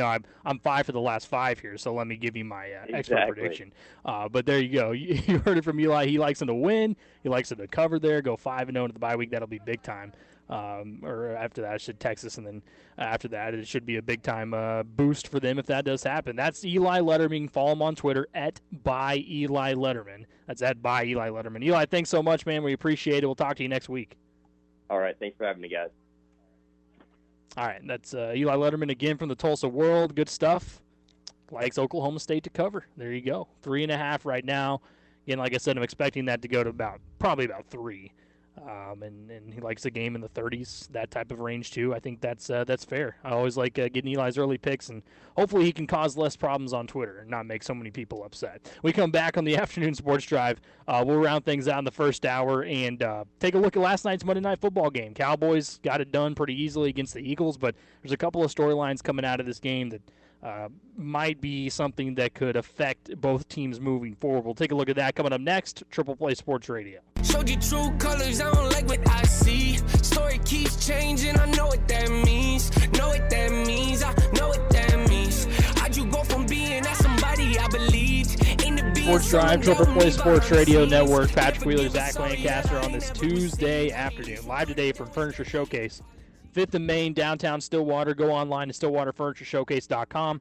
Speaker 1: I'm 5 for the last 5 here, so let me give you my expert prediction. But there you go. You heard it from Eli. He likes them to win. He likes them to cover there. Go 5-0 into the bye week. That'll be big time. Or after that, it should Texas, and then after that, it should be a big time boost for them if that does happen. That's Eli Lederman. Follow him on Twitter @by Eli Lederman. That's @by Eli Lederman. Eli, thanks so much, man. We appreciate it. We'll talk to you next week.
Speaker 13: All right. Thanks for having me, guys.
Speaker 1: All right. That's Eli Lederman again from the Tulsa World. Good stuff. Likes Oklahoma State to cover. There you go. 3.5 right now. Again, like I said, I'm expecting that to go to probably about 3. And he likes the game in the 30s, that type of range too. I think that's fair. I always like getting Eli's early picks, and hopefully he can cause less problems on Twitter and not make so many people upset. We come back on the afternoon sports drive. We'll round things out in the first hour and take a look at last night's Monday Night Football game. Cowboys got it done pretty easily against the Eagles, but there's a couple of storylines coming out of this game that might be something that could affect both teams moving forward. We'll take a look at that coming up next. Triple Play Sports Radio.
Speaker 12: Showed you true colors, I don't like what I see. Story keeps changing, I know what that means. Know what that means, I know what that means. How'd you go from being that somebody I believed into being
Speaker 1: Sports Drive, Triple Play Sports Radio Network. Patrick Wheeler, Zach Lancaster on this Tuesday afternoon. Live today from Furniture Showcase. 5th and Main, downtown Stillwater. Go online to StillwaterFurnitureShowcase.com.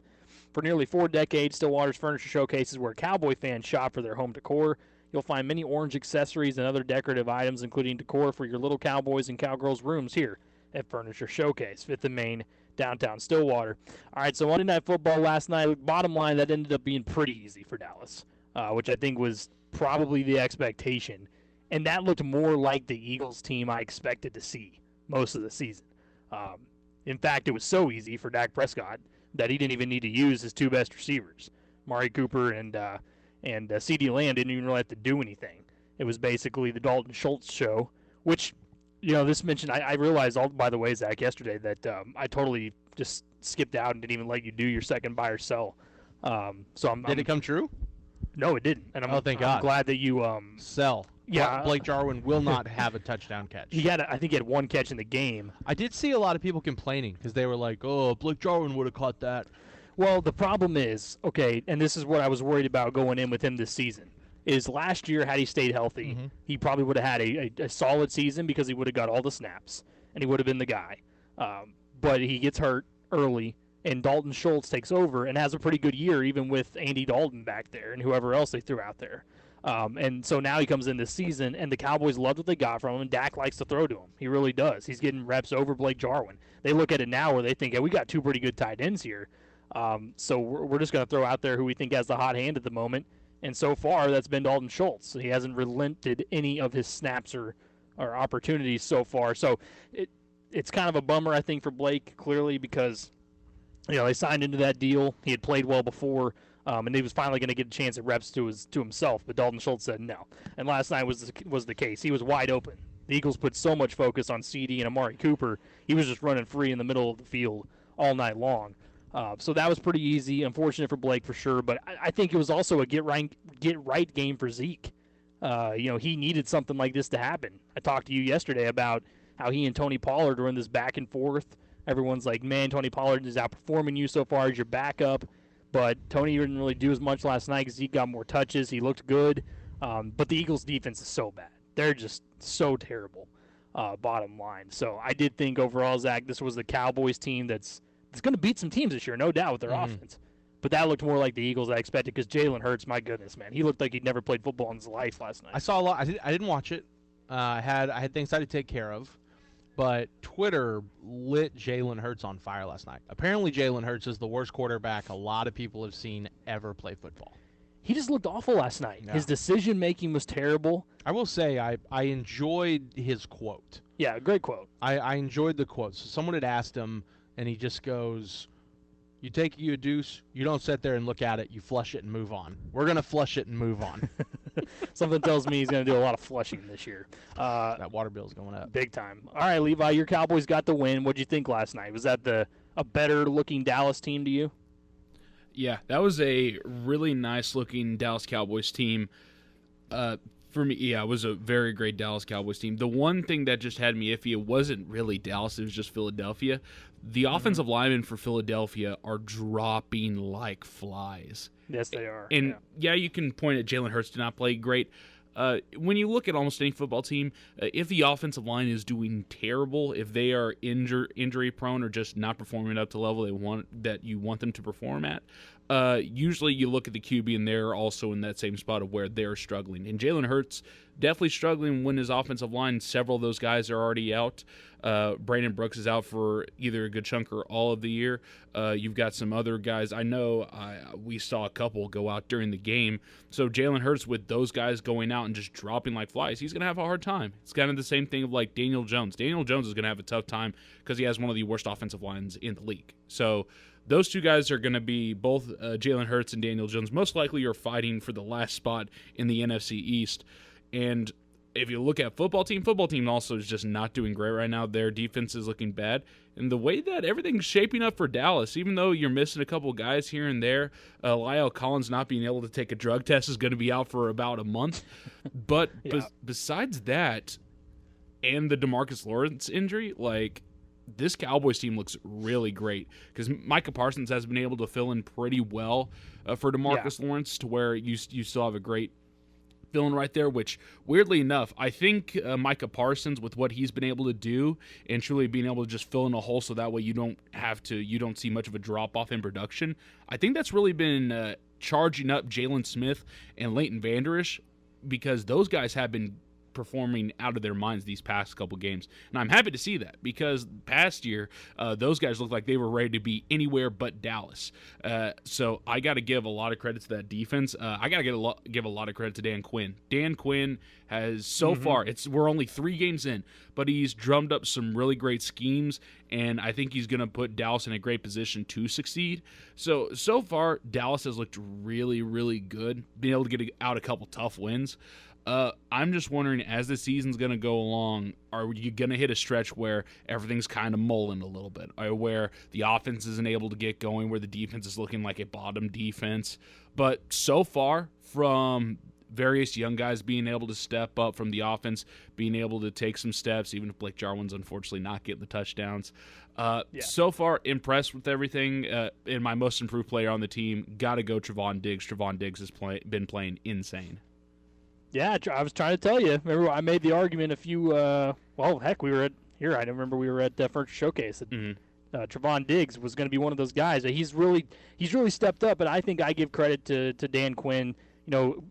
Speaker 1: For nearly 4 decades, Stillwater's Furniture Showcase is where Cowboy fans shop for their home decor. You'll find many orange accessories and other decorative items, including decor for your little Cowboys and Cowgirls rooms here at Furniture Showcase, 5th and Main, downtown Stillwater. All right, so Monday Night Football last night, bottom line, that ended up being pretty easy for Dallas, which I think was probably the expectation. And that looked more like the Eagles team I expected to see most of the season. In fact, it was so easy for Dak Prescott that he didn't even need to use his 2 best receivers. Mari Cooper and CeeDee Lamb didn't even really have to do anything. It was basically the Dalton Schultz show, which, this mentioned, I realized, by the way, Zach, yesterday that I totally just skipped out and didn't even let you do your second buy or sell.
Speaker 2: Did it come true?
Speaker 1: No, it didn't. And I'm glad that you
Speaker 2: sell.
Speaker 1: Yeah,
Speaker 2: Blake Jarwin will not have a touchdown catch.
Speaker 1: I think he had one catch in the game.
Speaker 2: I did see a lot of people complaining because they were like, "Oh, Blake Jarwin would have caught that."
Speaker 1: Well, the problem is, okay, and this is what I was worried about going in with him this season, is last year, had he stayed healthy, he probably would have had a solid season because he would have got all the snaps, and he would have been the guy. But he gets hurt early, and Dalton Schultz takes over and has a pretty good year, even with Andy Dalton back there and whoever else they threw out there. And so now he comes in this season, and the Cowboys loved what they got from him, and Dak likes to throw to him. He really does. He's getting reps over Blake Jarwin. They look at it now where they think, we got two pretty good tight ends here. So we're just going to throw out there who we think has the hot hand at the moment. And so far, that's been Dalton Schultz. He hasn't relented any of his snaps or opportunities so far. So it's kind of a bummer, I think, for Blake, clearly, because they signed into that deal. He had played well before. And he was finally going to get a chance at reps to himself, but Dalton Schultz said no. And last night was the case. He was wide open. The Eagles put so much focus on CeeDee and Amari Cooper. He was just running free in the middle of the field all night long. So that was pretty easy. Unfortunate for Blake for sure, but I think it was also a get right game for Zeke. He needed something like this to happen. I talked to you yesterday about how he and Tony Pollard were in this back and forth. Everyone's like, man, Tony Pollard is outperforming you so far as your backup. But Tony didn't really do as much last night because Zeke got more touches. He looked good. But the Eagles' defense is so bad. They're just so terrible, bottom line. So I did think overall, Zach, this was the Cowboys team that's going to beat some teams this year, no doubt, with their offense. But that looked more like the Eagles I expected because Jalen Hurts, my goodness, man. He looked like he'd never played football in his life last night.
Speaker 2: I saw a lot. I didn't watch it. I had things I had to take care of. But Twitter lit Jalen Hurts on fire last night. Apparently, Jalen Hurts is the worst quarterback a lot of people have seen ever play football.
Speaker 1: He just looked awful last night. Yeah. His decision-making was terrible.
Speaker 2: I will say I enjoyed his quote.
Speaker 1: Yeah, great quote.
Speaker 2: I enjoyed the quote. So someone had asked him, and he just goes, you take you a deuce, you don't sit there and look at it, you flush it and move on. We're going to flush it and move on.
Speaker 1: Something tells me he's going to do a lot of flushing this year.
Speaker 2: That water bill's going up.
Speaker 1: Big time. All right, Levi, your Cowboys got the win. What'd you think last night? Was that a better-looking Dallas team to you?
Speaker 14: Yeah, that was a really nice-looking Dallas Cowboys team. For me, yeah, it was a very great Dallas Cowboys team. The one thing that just had me iffy, it wasn't really Dallas, it was just Philadelphia. The offensive linemen for Philadelphia are dropping like flies.
Speaker 1: Yes, they are.
Speaker 14: And, yeah you can point at Jalen Hurts did not play great. When you look at almost any football team, if the offensive line is doing terrible, if they are injury-prone or just not performing up to the level that you want them to perform at, usually you look at the QB and they're also in that same spot of where they're struggling. And Jalen Hurts definitely struggling when his offensive line, several of those guys are already out. Brandon Brooks is out for either a good chunk or all of the year. You've got some other guys. I know we saw a couple go out during the game. So Jalen Hurts, with those guys going out and just dropping like flies, he's going to have a hard time. It's kind of the same thing of like Daniel Jones. Daniel Jones is going to have a tough time because he has one of the worst offensive lines in the league. So those two guys are going to be both Jalen Hurts and Daniel Jones. Most likely are fighting for the last spot in the NFC East. And if you look at football team also is just not doing great right now. Their defense is looking bad. And the way that everything's shaping up for Dallas, even though you're missing a couple guys here and there, Lyle Collins not being able to take a drug test is going to be out for about a month. But besides that, and the DeMarcus Lawrence injury, like, this Cowboys team looks really great because Micah Parsons has been able to fill in pretty well for DeMarcus Lawrence to where you still have a great fill-in right there, which weirdly enough, I think Micah Parsons, with what he's been able to do and truly being able to just fill in a hole so that way you don't see much of a drop-off in production, I think that's really been charging up Jalen Smith and Leighton Vander Esch because those guys have been performing out of their minds these past couple games. And I'm happy to see that because past year, those guys looked like they were ready to be anywhere but Dallas. So I got to give a lot of credit to that defense. I got to give a lot of credit to Dan Quinn. Dan Quinn has so far, we're only 3 games in, but he's drummed up some really great schemes, and I think he's going to put Dallas in a great position to succeed. So far, Dallas has looked really, really good, being able to get out a couple tough wins. I'm just wondering, as the season's going to go along, are you going to hit a stretch where everything's kind of mulling a little bit, or where the offense isn't able to get going, where the defense is looking like a bottom defense? But so far, from various young guys being able to step up, from the offense being able to take some steps, even if Blake Jarwin's unfortunately not getting the touchdowns. So far, impressed with everything. And my most improved player on the team, got to go Trevon Diggs. Trevon Diggs has been playing insane.
Speaker 1: Yeah, I was trying to tell you. Remember, I made the argument a few. We were at here. I remember we were at Furniture Showcase. Trevon Diggs was going to be one of those guys. He's really stepped up. But I think I give credit to Dan Quinn,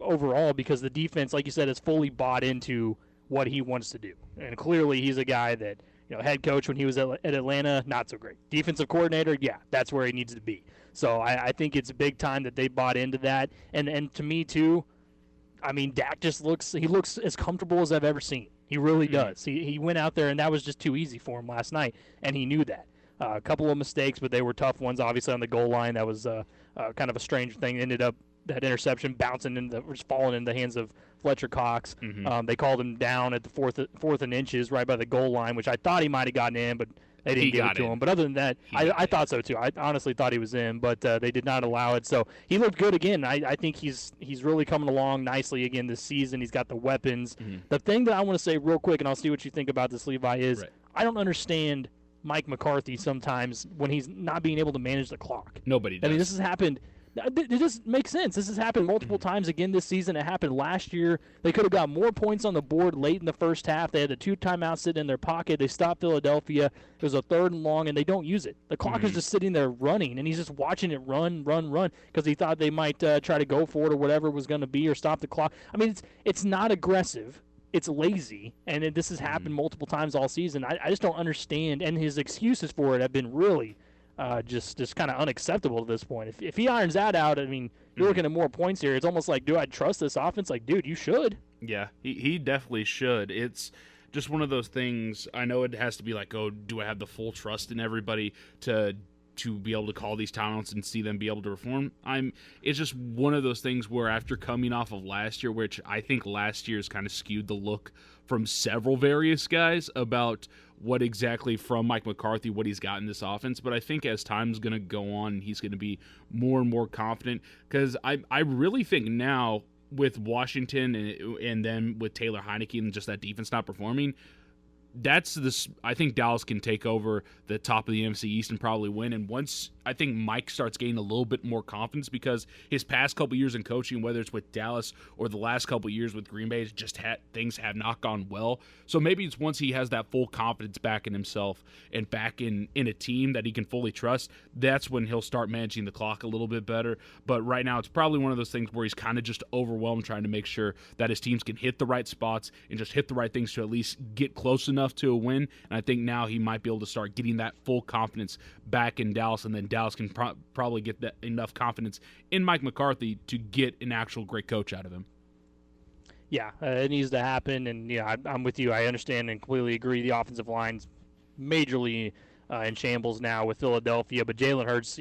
Speaker 1: overall, because the defense, like you said, has fully bought into what he wants to do. And clearly, he's a guy that, head coach when he was at Atlanta, not so great. Defensive coordinator, yeah, that's where he needs to be. So I think it's big time that they bought into that. And to me too. I mean, Dak just looks as comfortable as I've ever seen. He really does. He went out there, and that was just too easy for him last night, and he knew that. A couple of mistakes, but they were tough ones, obviously, on the goal line. That was kind of a strange thing. Ended up that interception just falling in the hands of Fletcher Cox. They called him down at the fourth and inches right by the goal line, which I thought he might have gotten in, but they didn't give it to him. But other than that, I thought so too. I honestly thought he was in, but they did not allow it. So he looked good again. I think he's really coming along nicely again this season. He's got the weapons. The thing that I want to say real quick, and I'll see what you think about this, Levi, is I don't understand Mike McCarthy sometimes when he's not being able to manage the clock.
Speaker 14: Nobody does.
Speaker 1: I mean, this has happened. It just makes sense. This has happened multiple times again this season. It happened last year. They could have got more points on the board late in the first half. They had the 2 timeouts sitting in their pocket. They stopped Philadelphia. It was a 3rd and long, and they don't use it. The clock is just sitting there running, and he's just watching it run, because he thought they might try to go for it or whatever it was going to be or stop the clock. I mean, it's not aggressive. It's lazy, and this has happened multiple times all season. I just don't understand, and his excuses for it have been really just kind of unacceptable at this point. If he irons that out, I mean, you're looking at more points here. It's almost like, do I trust this offense? Like, dude, you should.
Speaker 14: Yeah, he definitely should. It's just one of those things. I know it has to be like, oh, do I have the full trust in everybody to be able to call these timeouts and see them be able to perform? It's just one of those things where after coming off of last year, which I think last year's kind of skewed the look from several various guys about what exactly from Mike McCarthy, what he's got in this offense. But I think as time's going to go on, he's going to be more and more confident, because I really think now with Washington and then with Taylor Heineke and just that defense not performing, I think Dallas can take over the top of the NFC East and probably win. And once I think Mike starts gaining a little bit more confidence, because his past couple years in coaching, whether it's with Dallas or the last couple years with Green Bay, things have not gone well. So maybe it's once he has that full confidence back in himself and back in a team that he can fully trust, that's when he'll start managing the clock a little bit better. But right now, it's probably one of those things where he's kind of just overwhelmed trying to make sure that his teams can hit the right spots and just hit the right things to at least get close enough to a win. And I think now he might be able to start getting that full confidence back in Dallas, and then Dallas can probably get that enough confidence in Mike McCarthy to get an actual great coach out of him.
Speaker 1: Yeah, it needs to happen, and I'm with you. I understand and completely agree. The offensive line's majorly in shambles now with Philadelphia, but Jalen Hurts,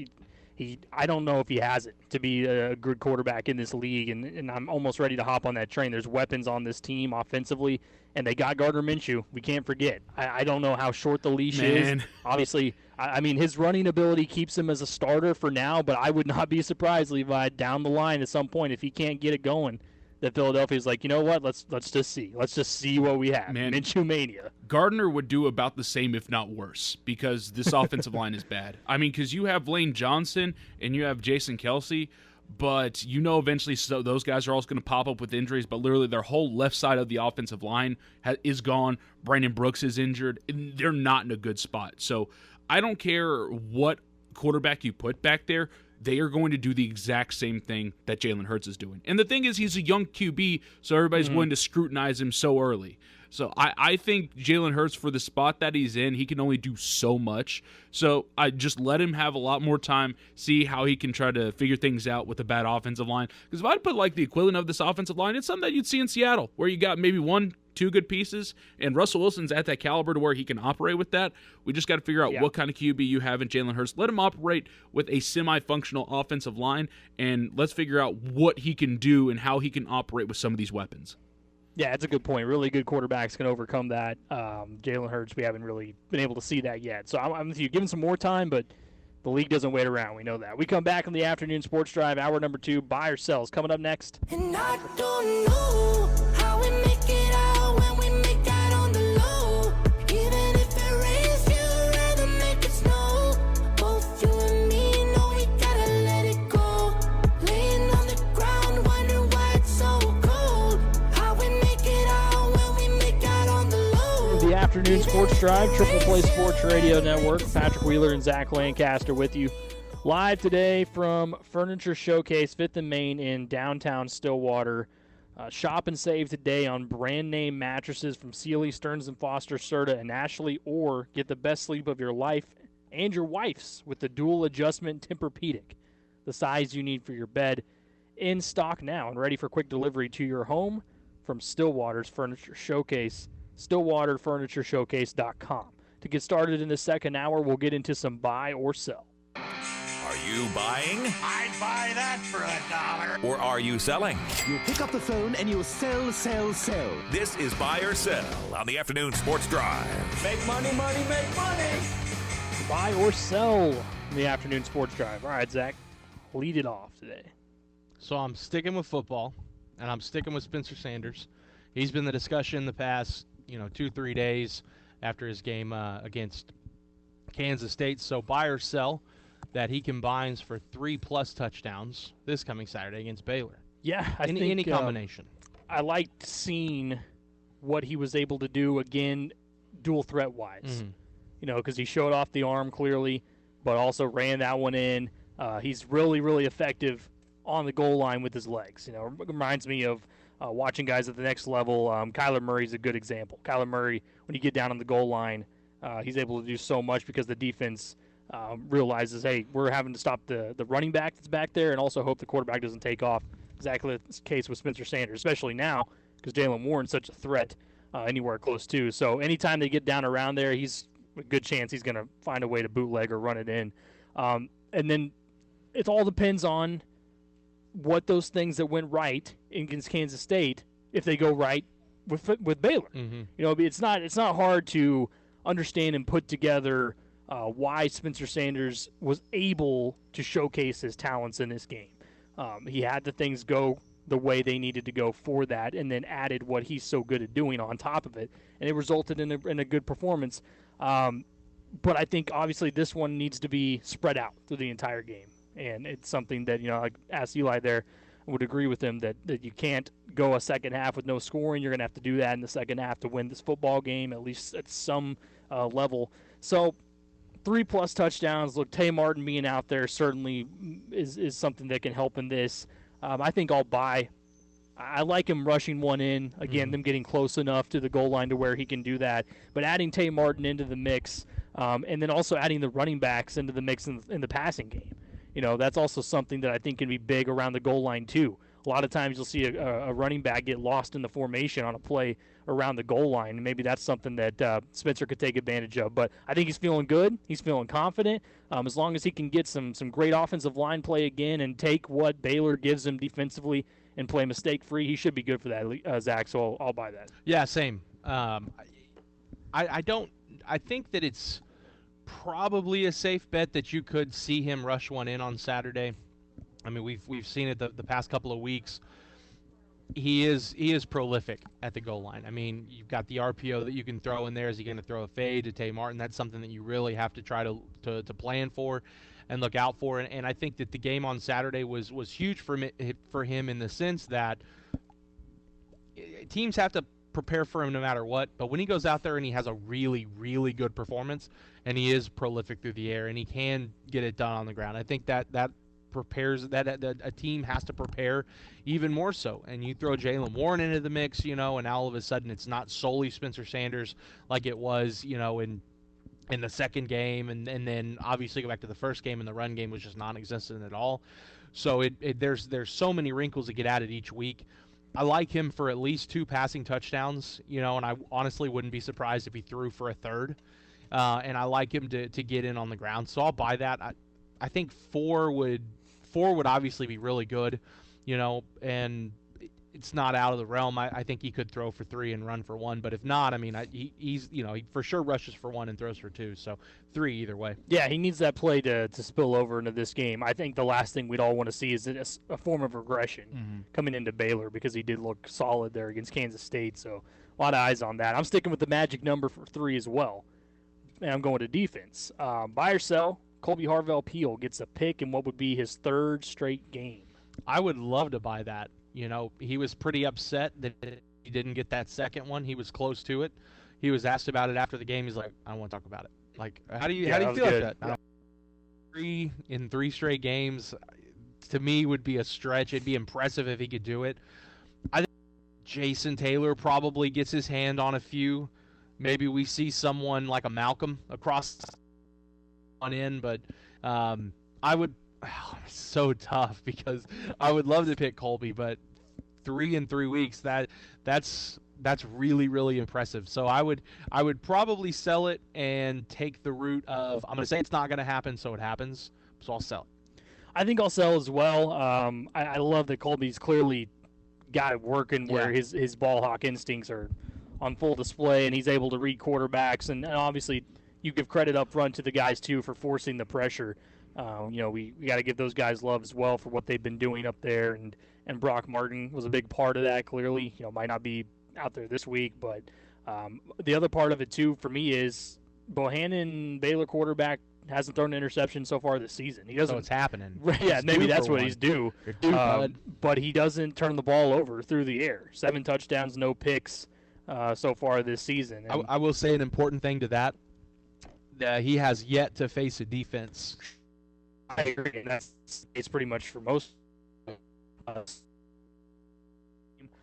Speaker 1: I don't know if he has it to be a good quarterback in this league, and I'm almost ready to hop on that train. There's weapons on this team offensively, and they got Gardner Minshew. We can't forget. I don't know how short the leash is. Obviously, I mean, his running ability keeps him as a starter for now, but I would not be surprised, Levi, down the line at some point, if he can't get it going, that Philadelphia's like, you know what, let's just see. Let's just see what we have.
Speaker 14: Man,
Speaker 1: Minshew mania.
Speaker 14: Gardner would do about the same, if not worse, because this offensive line is bad. I mean, because you have Lane Johnson and you have Jason Kelsey, but eventually those guys are also going to pop up with injuries, but literally their whole left side of the offensive line is gone. Brandon Brooks is injured. And they're not in a good spot. So I don't care what quarterback you put back there. they are going to do the exact same thing that Jalen Hurts is doing. And the thing is, he's a young QB, so everybody's willing to scrutinize him so early. So I think Jalen Hurts, for the spot that he's in, he can only do so much. So I just let him have a lot more time, see how he can try to figure things out with a bad offensive line. Because if I'd put like the equivalent of this offensive line, it's something that you'd see in Seattle, where you got maybe 1-2 good pieces, and Russell Wilson's at that caliber to where he can operate with that. We just got to figure out what kind of QB you have in Jalen Hurts. Let him operate with a semi-functional offensive line, and let's figure out what he can do and how he can operate with some of these weapons.
Speaker 1: Yeah, it's a good point. Really good quarterbacks can overcome that. Jalen Hurts, we haven't really been able to see that yet. So I'm with you. Give him some more time, but the league doesn't wait around. We know that. We come back on the afternoon sports drive, hour number 2, buy or sells. Coming up next.
Speaker 12: And I don't know how we make it out when we make out on the low. Even if it rains, you'd rather make it snow. Both you and me know we gotta let it go. Laying on the ground, wondering why it's so cold. How we make it out when we make out on the low.
Speaker 1: The afternoon sports drive, Triple Play Sports Radio Network. Patrick Wheeler and Zach Lancaster with you. Live today from Furniture Showcase, 5th and Main in downtown Stillwater. Shop and save today on brand name mattresses from Sealy, Stearns & Foster, Serta, and Ashley, or get the best sleep of your life and your wife's with the dual adjustment Tempur-Pedic, the size you need for your bed. In stock now and ready for quick delivery to your home from Stillwater's Furniture Showcase, stillwaterfurnituresshowcase.com. To get started in the second hour, we'll get into some buy or sell.
Speaker 15: Are you buying?
Speaker 16: I'd buy that for $1.
Speaker 15: Or are you selling?
Speaker 16: You'll pick up the phone and you'll sell, sell, sell.
Speaker 15: This is Buy or Sell on the Afternoon Sports Drive.
Speaker 16: Make money, money, make money.
Speaker 1: Buy or sell in the afternoon sports drive. All right, Zach, lead it off today.
Speaker 2: So I'm sticking with football, and I'm sticking with Spencer Sanders. He's been the discussion the past, 2-3 days after his game against Kansas State. So buy or sell that he combines for 3+ touchdowns this coming Saturday against Baylor.
Speaker 1: Yeah, I think
Speaker 2: any combination.
Speaker 1: I liked seeing what he was able to do again, dual threat wise. Because he showed off the arm clearly, but also ran that one in. He's really, really effective on the goal line with his legs. It reminds me of watching guys at the next level. Kyler Murray's a good example. Kyler Murray, when you get down on the goal line, he's able to do so much because the defense realizes, hey, we're having to stop the running back that's back there and also hope the quarterback doesn't take off. Exactly the case with Spencer Sanders, especially now because Jalen Warren's such a threat anywhere close to. So anytime they get down around there, he's a good chance he's going to find a way to bootleg or run it in. And then it all depends on what those things that went right against Kansas State, if they go right with Baylor. It's not hard to understand and put together why Spencer Sanders was able to showcase his talents in this game. He had the things go the way they needed to go for that, and then added what he's so good at doing on top of it, and it resulted in a good performance. But I think obviously this one needs to be spread out through the entire game, and it's something that I asked Eli there. I would agree with him that you can't go a second half with no scoring. You're going to have to do that in the second half to win this football game, at least at some level. So 3+ touchdowns. Look, Tay Martin being out there certainly is something that can help in this. I think I'll buy. I like him rushing one in. Again, them getting close enough to the goal line to where he can do that. But adding Tay Martin into the mix, and then also adding the running backs into the mix in the passing game. That's also something that I think can be big around the goal line too. A lot of times you'll see a running back get lost in the formation on a play around the goal line, and maybe that's something that Spencer could take advantage of. But I think he's feeling good. He's feeling confident. As long as he can get some great offensive line play again and take what Baylor gives him defensively and play mistake-free, he should be good for that, Zach, so I'll buy that.
Speaker 2: Yeah, same. I think that it's probably a safe bet that you could see him rush one in on Saturday. I mean, we've seen it the past couple of weeks. He is prolific at the goal line. I mean, you've got the RPO that you can throw in there. Is he going to throw a fade to Tay Martin? That's something that you really have to try to plan for and look out for. And I think that the game on Saturday was huge for him in the sense that teams have to prepare for him no matter what. But when he goes out there and he has a really, really good performance and he is prolific through the air and he can get it done on the ground, I think that prepares that a team has to prepare even more so. And you throw Jaylen Warren into the mix, and all of a sudden it's not solely Spencer Sanders like it was, in the second game, and then obviously go back to the first game, and the run game was just non-existent at all. So there's so many wrinkles that get added each week. I like him for at least 2 passing touchdowns, and I honestly wouldn't be surprised if he threw for a third. And I like him to get in on the ground, so I'll buy that. I think 4 would obviously be really good, and it's not out of the realm. I think he could throw for 3 and run for 1, but if not, I mean, he for sure rushes for 1 and throws for 2, so 3 either way.
Speaker 1: Yeah, he needs that play to spill over into this game. I think the last thing we'd all want to see is a form of regression coming into Baylor, because he did look solid there against Kansas State, so a lot of eyes on that. I'm sticking with the magic number for 3 as well, and I'm going to defense. Buy or sell, Colby Harvell-Peel gets a pick in what would be his 3rd straight game.
Speaker 2: I would love to buy that. He was pretty upset that he didn't get that second one. He was close to it. He was asked about it after the game. He's like, I don't want to talk about it. Like, how do you feel like that? 3 in 3 straight games, to me, would be a stretch. It'd be impressive if he could do it. I think Jason Taylor probably gets his hand on a few. Maybe we see someone like a Malcolm across on in, but I would. It's so tough, because I would love to pick Colby, but 3 in 3 weeks, that's really, really impressive. So I would probably sell it and take the route of, I'm going to say it's not going to happen, so it happens, so I'll sell it.
Speaker 1: I think I'll sell as well. I love that Colby's clearly got it working where his ball hawk instincts are on full display, and he's able to read quarterbacks, and obviously you give credit up front to the guys too for forcing the pressure. We got to give those guys love as well for what they've been doing up there, and Brock Martin was a big part of that. Clearly, might not be out there this week, but the other part of it too for me is Bohannon, Baylor quarterback, hasn't thrown an interception so far this season. He doesn't.
Speaker 2: So it's happening.
Speaker 1: Yeah, maybe that's what he's due. But he doesn't turn the ball over through the air. 7 touchdowns, no picks so far this season. And
Speaker 2: I will say an important thing to that he has yet to face a defense.
Speaker 1: I agree, and it's pretty much for most of us.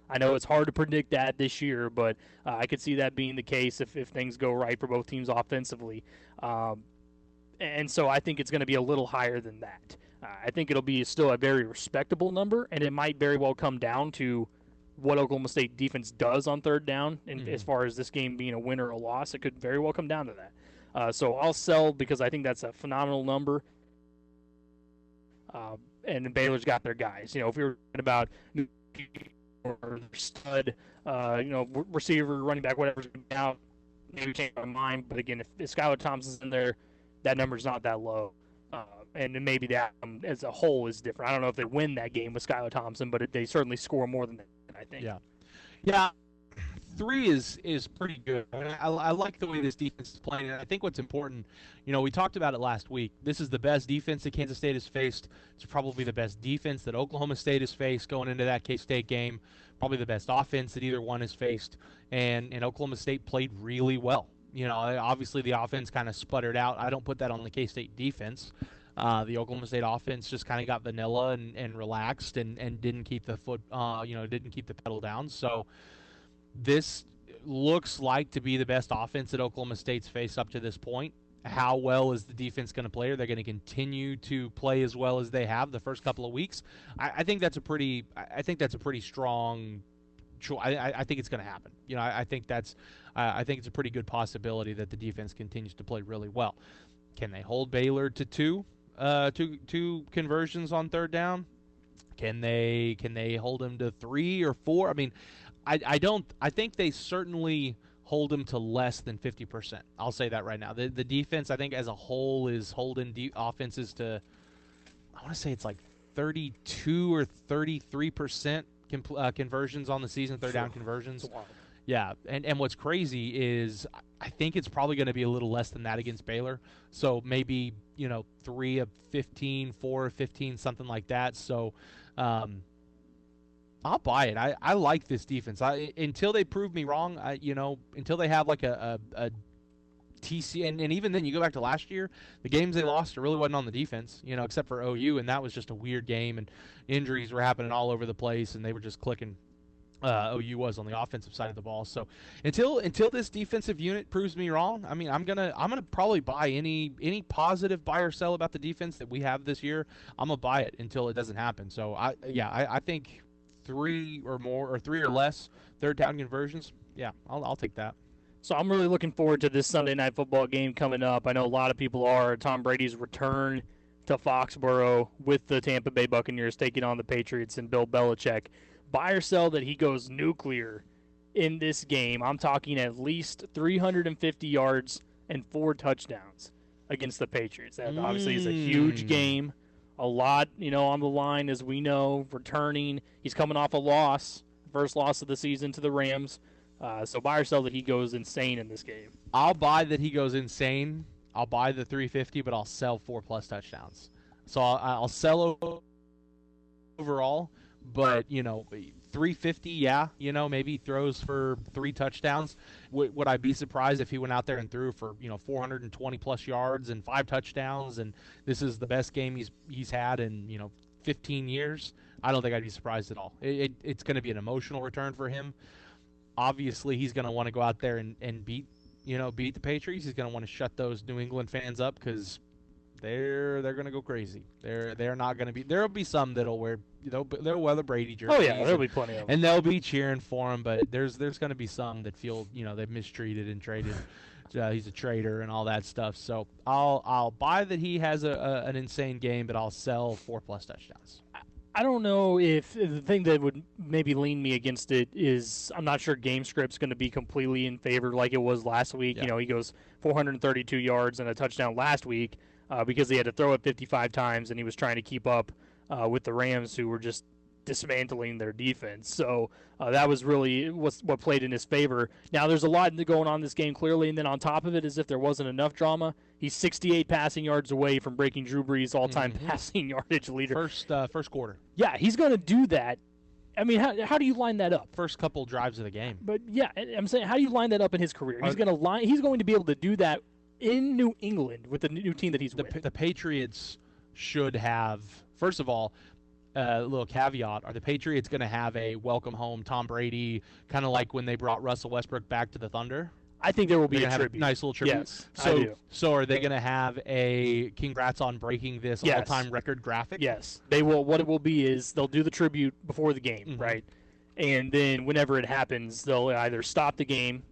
Speaker 1: I know it's hard to predict that this year, but I could see that being the case if things go right for both teams offensively. And so I think it's going to be a little higher than that. I think it'll be still a very respectable number, and it might very well come down to what Oklahoma State defense does on 3rd down. And as far as this game being a win or a loss, it could very well come down to that. So I'll sell, because I think that's a phenomenal number. And Baylor's got their guys. If we were talking about or stud, receiver, running back, whatever's going to be out, maybe change my mind. But again, if Skylar Thompson's in there, that number's not that low. And then maybe that as a whole is different. I don't know if they win that game with Skylar Thompson, but they certainly score more than that, I think.
Speaker 2: Yeah. 3 is pretty good. I like the way this defense is playing. And I think what's important, we talked about it last week. This is the best defense that Kansas State has faced. It's probably the best defense that Oklahoma State has faced going into that K-State game. Probably the best offense that either one has faced. And Oklahoma State played really well. Obviously the offense kind of sputtered out. I don't put that on the K-State defense. The Oklahoma State offense just kind of got vanilla and relaxed and didn't keep the didn't keep the pedal down. So this looks like to be the best offense that Oklahoma State's faced up to this point. How well is the defense going to play? Are they going to continue to play as well as they have the first couple of weeks? I think that's a pretty strong. I think it's going to happen. I think it's a pretty good possibility that the defense continues to play really well. Can they hold Baylor to two conversions on 3rd down? Can they hold them to 3 or 4? I mean, I think they certainly hold them to less than 50%. I'll say that right now. The defense, I think, as a whole is holding offenses to, I want to say it's like 32 or 33% conversions on the season, 3rd down conversions. Yeah, and what's crazy is I think it's probably going to be a little less than that against Baylor. So maybe, 3 of 15, 4 of 15, something like that. So I'll buy it. I like this defense. Until they prove me wrong, until they have like a TC, and even then, you go back to last year, the games they lost, it really wasn't on the defense, except for OU, and that was just a weird game, and injuries were happening all over the place, and they were just clicking. OU was on the offensive side of the ball. So until this defensive unit proves me wrong, I mean, I'm gonna probably buy any positive buy or sell about the defense that we have this year. I'm gonna buy it until it doesn't happen. So I think 3 or more or 3 or less third down conversions. Yeah, I'll take that.
Speaker 1: So I'm really looking forward to this Sunday Night Football game coming up. I know a lot of people are. Tom Brady's return to Foxborough with the Tampa Bay Buccaneers taking on the Patriots and Bill Belichick. Buy or sell that he goes nuclear in this game. I'm talking at least 350 yards and 4 touchdowns against the Patriots. That obviously is a huge game. A lot, on the line, as we know, returning. He's coming off a loss, first loss of the season to the Rams. So buy or sell that he goes insane in this game.
Speaker 2: I'll buy that he goes insane. I'll buy the 350, but I'll sell 4+ touchdowns. So I'll sell overall. But, 350, yeah, maybe he throws for 3 touchdowns. Would I be surprised if he went out there and threw for, 420+ yards and 5 touchdowns, and this is the best game he's had in, 15 years? I don't think I'd be surprised at all. It's going to be an emotional return for him. Obviously, he's going to want to go out there and beat the Patriots. He's going to want to shut those New England fans up because they're going to go crazy. They're not going to be. There'll be some they'll wear the Brady jerseys.
Speaker 1: Oh yeah, there'll be plenty of them.
Speaker 2: And they'll be cheering for him. But there's going to be some that feel they've mistreated and traded. He's a traitor and all that stuff. So I'll buy that he has an insane game, but I'll sell 4+ touchdowns.
Speaker 1: I don't know if the thing that would maybe lean me against it is I'm not sure game script's going to be completely in favor like it was last week.
Speaker 2: Yeah.
Speaker 1: He goes 432 yards and a touchdown last week because he had to throw it 55 times and he was trying to keep up with the Rams, who were just dismantling their defense. So that was really what played in his favor. Now there's a lot going on in this game clearly, and then on top of it, as if there wasn't enough drama, he's 68 passing yards away from breaking Drew Brees' all-time passing yardage leader.
Speaker 2: First quarter.
Speaker 1: Yeah, he's going to do that. I mean, how do you line that up?
Speaker 2: First couple drives of the game.
Speaker 1: But yeah, I'm saying, how do you line that up in his career? He's going to be able to do that in New England with the new team that he's with.
Speaker 2: The Patriots should have, first of all, a little caveat, are the Patriots going to have a welcome home Tom Brady, kind of like when they brought Russell Westbrook back to the Thunder?
Speaker 1: I think there will be a tribute.
Speaker 2: Nice little tribute.
Speaker 1: Yes, I do.
Speaker 2: So are they going to have a congrats on breaking this all-time record graphic?
Speaker 1: Yes. They will. What it will be is they'll do the tribute before the game, right? And then whenever it happens, they'll either stop the game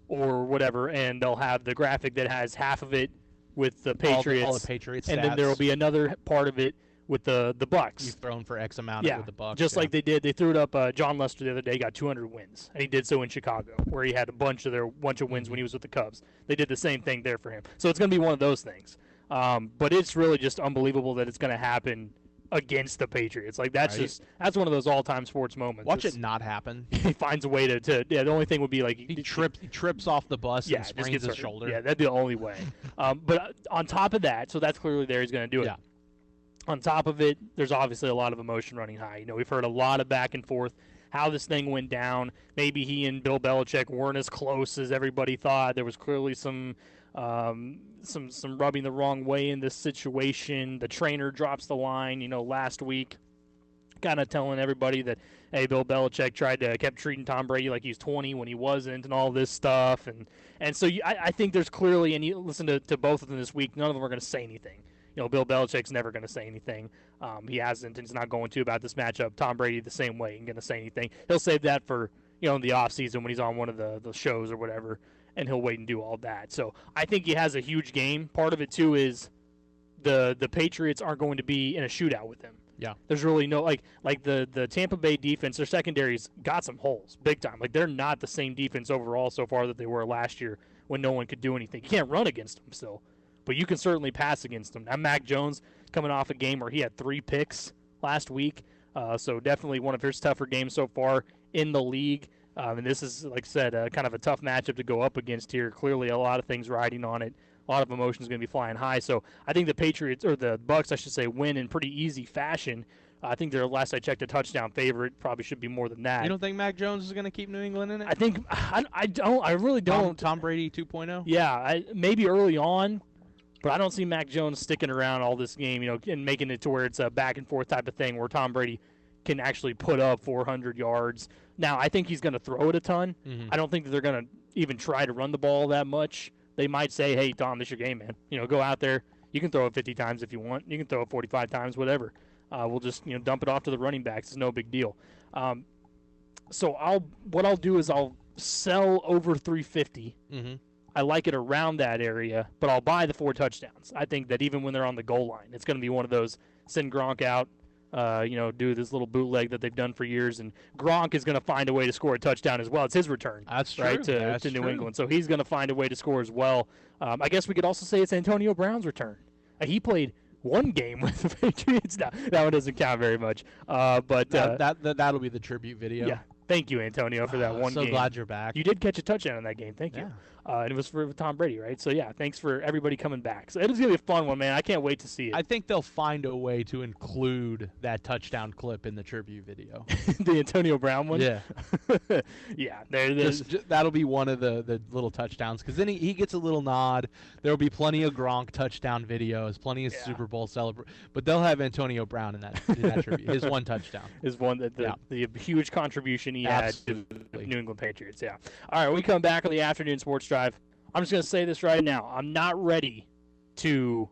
Speaker 1: or whatever, and they'll have the graphic that has half of it with the Patriots.
Speaker 2: All the Patriots
Speaker 1: and
Speaker 2: stats.
Speaker 1: then there will be another part of it with the Bucks.
Speaker 2: You've thrown for X amount with the Bucks.
Speaker 1: Just like they did. They threw it up. John Lester the other day got 200 wins, and he did so in Chicago, where he had a bunch of wins when he was with the Cubs. They did the same thing there for him. So it's going to be one of those things. But it's really just unbelievable that it's going to happen against the Patriots. Like that's one of those all-time sports moments.
Speaker 2: Watch it not happen.
Speaker 1: He finds a way to the only thing would be like
Speaker 2: he trips off the bus and sprains his shoulder.
Speaker 1: Yeah, that'd be the only way. But on top of that, so that's clearly there. He's going to do it.
Speaker 2: Yeah.
Speaker 1: On top of it, there's obviously a lot of emotion running high. We've heard a lot of back and forth, how this thing went down. Maybe he and Bill Belichick weren't as close as everybody thought. There was clearly some rubbing the wrong way in this situation. The trainer drops the line, last week, kind of telling everybody that, hey, Bill Belichick kept treating Tom Brady like he was 20 when he wasn't, and all this stuff. And so I think there's clearly, and you listen to both of them this week, none of them are going to say anything. Bill Belichick's never going to say anything. He hasn't, and he's not going to about this matchup. Tom Brady the same way, ain't going to say anything. He'll save that for, in the offseason when he's on one of the shows or whatever, and he'll wait and do all that. So I think he has a huge game. Part of it, too, is the Patriots aren't going to be in a shootout with him.
Speaker 2: Yeah.
Speaker 1: There's really no, like the Tampa Bay defense, their secondary's got some holes, big time. Like, they're not the same defense overall so far that they were last year when no one could do anything. You can't run against them still, but you can certainly pass against them. Now, Mac Jones coming off a game where he had 3 picks last week, so definitely one of his tougher games so far in the league. And this is, like I said, kind of a tough matchup to go up against here. Clearly a lot of things riding on it. A lot of emotions going to be flying high. So I think the Patriots, or the Bucks, I should say, win in pretty easy fashion I think they're, last I checked, a touchdown favorite. Probably should be more than that.
Speaker 2: You don't think Mac Jones is going to keep New England in it?
Speaker 1: I think I really don't.
Speaker 2: Tom Brady 2.0?
Speaker 1: Yeah, maybe early on, but I don't see Mac Jones sticking around all this game, and making it to where it's a back and forth type of thing where Tom Brady can actually put up 400 yards. Now, I think he's going to throw it a ton.
Speaker 2: Mm-hmm.
Speaker 1: I don't think that they're going to even try to run the ball that much. They might say, hey, Tom, this is your game, man. Go out there. You can throw it 50 times if you want. You can throw it 45 times, whatever. We'll just dump it off to the running backs. It's no big deal. So what I'll do is I'll sell over 350.
Speaker 2: Mm-hmm.
Speaker 1: I like it around that area, but I'll buy the 4 touchdowns. I think that even when they're on the goal line, it's going to be one of those send Gronk out, do this little bootleg that they've done for years, and Gronk is going to find a way to score a touchdown as well. It's his return.
Speaker 2: That's true.
Speaker 1: Right, to New England. So he's going to find a way to score as well. I guess we could also say it's Antonio Brown's return. He played one game with the Patriots. No, that one doesn't count very much. But
Speaker 2: that'll be the tribute video.
Speaker 1: Yeah. Thank you, Antonio, for that one game.
Speaker 2: So glad you're back.
Speaker 1: You did catch a touchdown in that game. Thank you.
Speaker 2: Yeah.
Speaker 1: And it was for Tom Brady, right? So, yeah, thanks for everybody coming back. So it was going to be a fun one, man. I can't wait to see it.
Speaker 2: I think they'll find a way to include that touchdown clip in the tribute video.
Speaker 1: The Antonio Brown one?
Speaker 2: Yeah.
Speaker 1: Yeah.
Speaker 2: That'll be one of the little touchdowns, because then he gets a little nod. There will be plenty of Gronk touchdown videos, plenty of Super Bowl celebrate, but they'll have Antonio Brown in that tribute. His one touchdown.
Speaker 1: His one, the huge contribution he
Speaker 2: Absolutely.
Speaker 1: had to the New England Patriots, yeah. All right, we come back on the afternoon sports drive. I'm just going to say this right now. I'm not ready to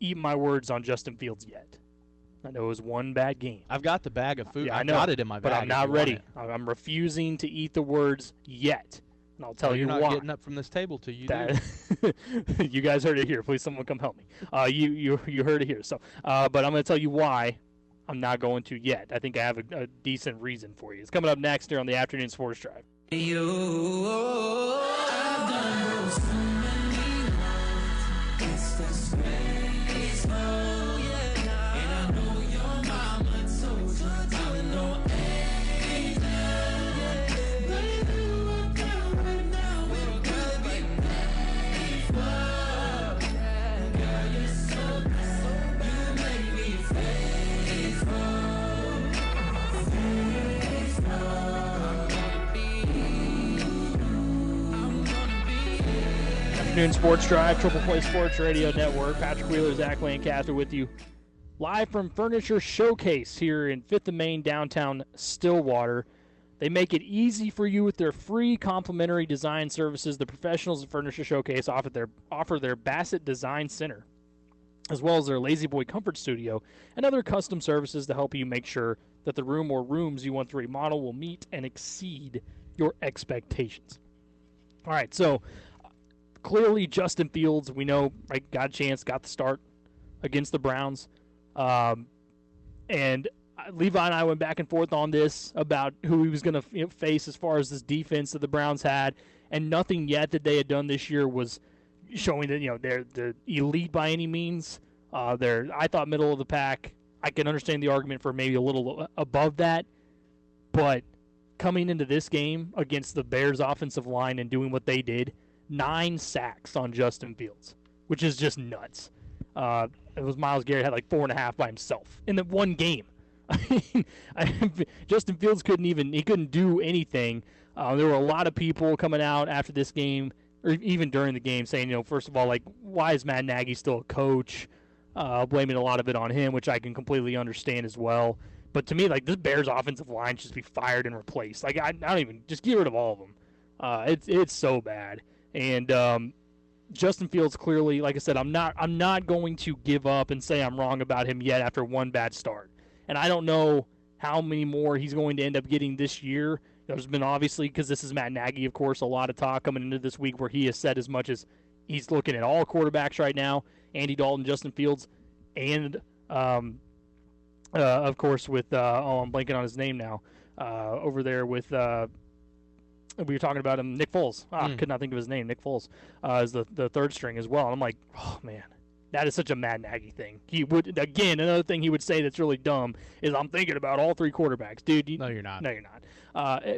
Speaker 1: eat my words on Justin Fields yet. I know it was one bad game.
Speaker 2: I've got the bag of food.
Speaker 1: Yeah,
Speaker 2: I got it in my bag.
Speaker 1: But I'm not ready. I'm refusing to eat the words yet. And I'll tell you
Speaker 2: why.
Speaker 1: why.
Speaker 2: You're not getting up from this table till you do.
Speaker 1: You guys heard it here. Please, someone come help me. You heard it here. So, but I'm going to tell you why I'm not going to yet. I think I have a decent reason for you. It's coming up next here on the Afternoon Sports Drive. Afternoon Sports Drive, Triple Play Sports Radio Network. Patrick Wheeler, Zach Lancaster with you. Live from Furniture Showcase here in 5th and Main, downtown Stillwater. They make it easy for you with their free complimentary design services. The professionals at Furniture Showcase offer their Bassett Design Center, as well as their Lazy Boy Comfort Studio, and other custom services to help you make sure that the room or rooms you want to remodel will meet and exceed your expectations. All right, so clearly Justin Fields, we know, right, got a chance, got the start against the Browns. And Levi and I went back and forth on this about who he was going to face as far as this defense that the Browns had, and nothing yet that they had done this year was showing that they're the elite by any means. They're, I thought, middle of the pack. I can understand the argument for maybe a little above that, but coming into this game against the Bears' offensive line and doing what they did, 9 sacks on Justin Fields, which is just nuts. It was Myles Garrett had like 4.5 by himself in the one game. I mean, Justin Fields couldn't do anything. There were a lot of people coming out after this game, or even during the game, saying, first of all, like, why is Matt Nagy still a coach? Blaming a lot of it on him, which I can completely understand as well. But to me, like, this Bears offensive line should just be fired and replaced. Like, I don't even, just get rid of all of them. It's so bad. And Justin Fields clearly, like I said, I'm not going to give up and say I'm wrong about him yet after one bad start. And I don't know how many more he's going to end up getting this year. There's been, obviously, because this is Matt Nagy, of course, a lot of talk coming into this week where he has said as much as he's looking at all quarterbacks right now, Andy Dalton, Justin Fields, and, of course, with, I'm blanking on his name now, over there with, we were talking about him, Nick Foles. I could not think of his name. Nick Foles is the third string as well. And I'm like, oh, man, that is such a Matt Nagy thing. He would, again, another thing he would say that's really dumb is I'm thinking about all 3 quarterbacks. Dude,
Speaker 2: no, you're not.
Speaker 1: No, you're not.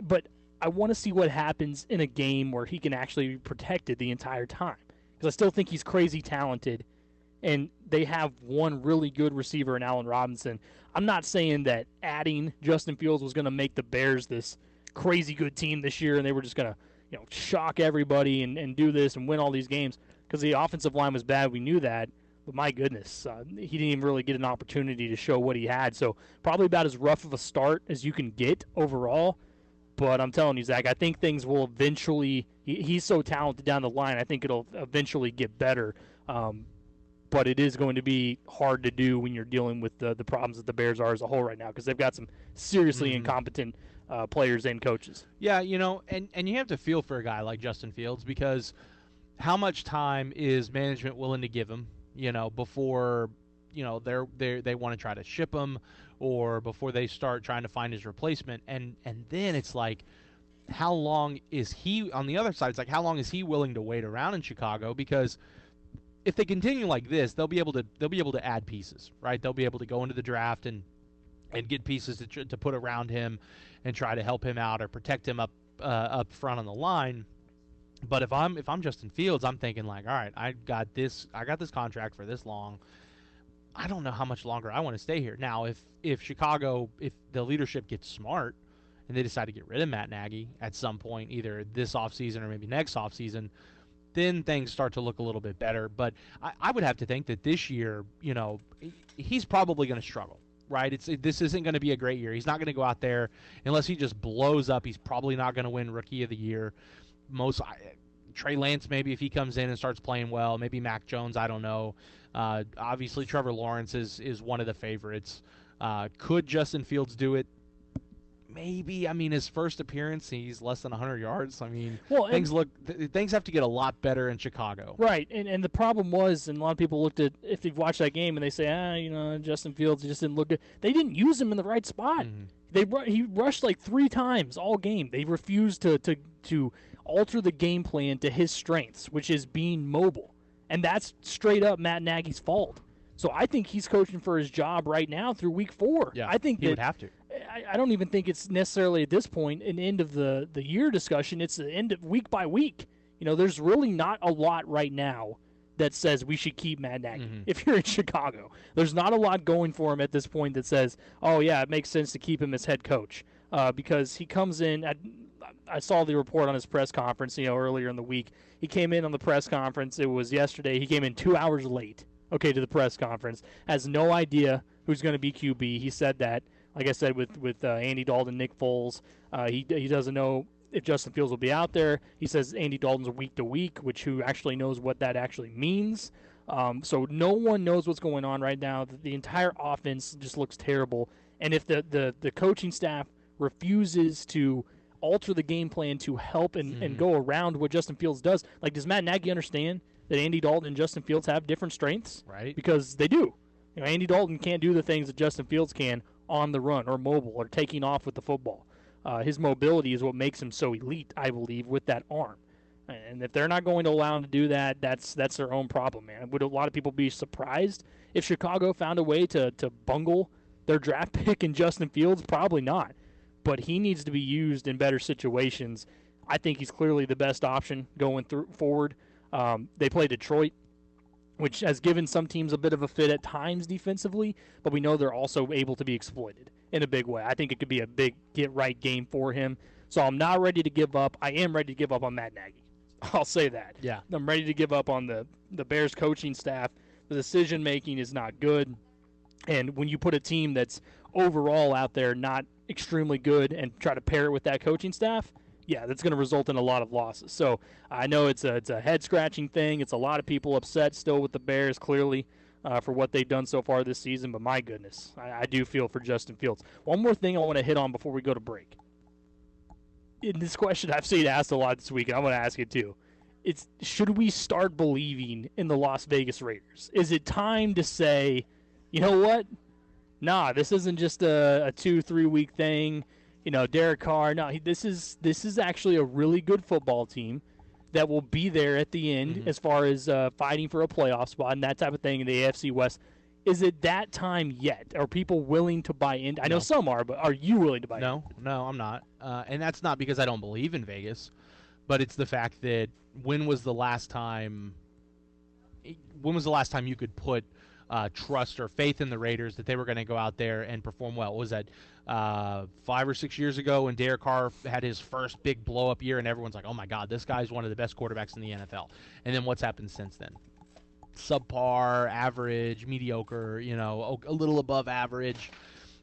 Speaker 1: But I want to see what happens in a game where he can actually be protected the entire time. Because I still think he's crazy talented. and they have one really good receiver in Allen Robinson. I'm not saying that adding Justin Fields was going to make the Bears this crazy good team this year, and they were just going to shock everybody and do this and win all these games, because the offensive line was bad. We knew that. But my goodness, he didn't even really get an opportunity to show what he had. So probably about as rough of a start as you can get overall. But I'm telling you, Zach, I think things will eventually – he's so talented down the line, I think it'll eventually get better. But it is going to be hard to do when you're dealing with the problems that the Bears are as a whole right now, because they've got some seriously incompetent players and coaches.
Speaker 2: Yeah, and you have to feel for a guy like Justin Fields, because how much time is management willing to give him, before, they want to try to ship him, or before they start trying to find his replacement. And then it's like, how long is he, on the other side, it's like, how long is he willing to wait around in Chicago? Because if they continue like this, they'll be able to add pieces, right? They'll be able to go into the draft and get pieces to put around him and try to help him out or protect him up front on the line. But if I'm Justin Fields, I'm thinking like, all right, I got this contract for this long. I don't know how much longer I want to stay here. Now, if Chicago, if the leadership gets smart and they decide to get rid of Matt Nagy at some point, either this offseason or maybe next offseason, then things start to look a little bit better. But I would have to think that this year, he's probably going to struggle, right? This isn't going to be a great year. He's not going to go out there unless he just blows up. He's probably not going to win Rookie of the Year. Trey Lance, maybe if he comes in and starts playing well, maybe Mac Jones, I don't know. Obviously, Trevor Lawrence is one of the favorites. Could Justin Fields do it? Maybe. I mean, his first appearance, he's less than 100 yards. I mean, things have to get a lot better in Chicago.
Speaker 1: Right, and the problem was, and a lot of people looked at, if they've watched that game and they say, Justin Fields just didn't look good. They didn't use him in the right spot. He rushed like 3 times all game. They refused to alter the game plan to his strengths, which is being mobile. And that's straight up Matt Nagy's fault. So I think he's coaching for his job right now through week 4.
Speaker 2: Yeah,
Speaker 1: I think
Speaker 2: he would have to.
Speaker 1: I don't even think it's necessarily at this point an end of the year discussion. It's the end of week by week. There's really not a lot right now that says we should keep Matt Nagy. If you're in Chicago, there's not a lot going for him at this point that says, oh yeah, it makes sense to keep him as head coach, because he comes in. I saw the report on his press conference, earlier in the week. He came in on the press conference. It was yesterday. He came in 2 hours late, to the press conference. Has no idea who's going to be QB. He said that, like I said, with Andy Dalton, Nick Foles. He doesn't know if Justin Fields will be out there. He says Andy Dalton's week to week, who actually knows what that actually means. So no one knows what's going on right now. The entire offense just looks terrible. And if the coaching staff refuses to alter the game plan to help and go around what Justin Fields does, like, does Matt Nagy understand that Andy Dalton and Justin Fields have different strengths?
Speaker 2: Right.
Speaker 1: Because they do. Andy Dalton can't do the things that Justin Fields can on the run or mobile or taking off with the football. His mobility is what makes him so elite, I believe, with that arm. And if they're not going to allow him to do that, that's their own problem, man. Would a lot of people be surprised if Chicago found a way to bungle their draft pick in Justin Fields? Probably not. But he needs to be used in better situations. I think he's clearly the best option going forward. They play Detroit, which has given some teams a bit of a fit at times defensively, but we know they're also able to be exploited in a big way. I think it could be a big get-right game for him. So I'm not ready to give up. I am ready to give up on Matt Nagy. I'll say that.
Speaker 2: Yeah.
Speaker 1: I'm ready to give up on the Bears coaching staff. The decision-making is not good. And when you put a team that's overall out there not extremely good and try to pair it with that coaching staff, yeah, that's going to result in a lot of losses. So I know it's a head-scratching thing. It's a lot of people upset still with the Bears, clearly, for what they've done so far this season. But my goodness, I do feel for Justin Fields. One more thing I want to hit on before we go to break. In this question I've seen asked a lot this week, and I'm going to ask it too. Should we start believing in the Las Vegas Raiders? Is it time to say, you know what? Nah, this isn't just a 2-3 week thing. Derek Carr. No, this is actually a really good football team that will be there at the end as far as fighting for a playoff spot and that type of thing in the AFC West. Is it that time yet? Are people willing to buy in? I know some are, but are you willing to buy in?
Speaker 2: No, I'm not. And that's not because I don't believe in Vegas, but it's the fact that when was the last time when was the last time you could put trust or faith in the Raiders that they were going to go out there and perform well? Was that 5 or 6 years ago when Derek Carr had his first big blow-up year and everyone's like, oh, my God, this guy's one of the best quarterbacks in the NFL? And then what's happened since then? Subpar, average, mediocre, a little above average.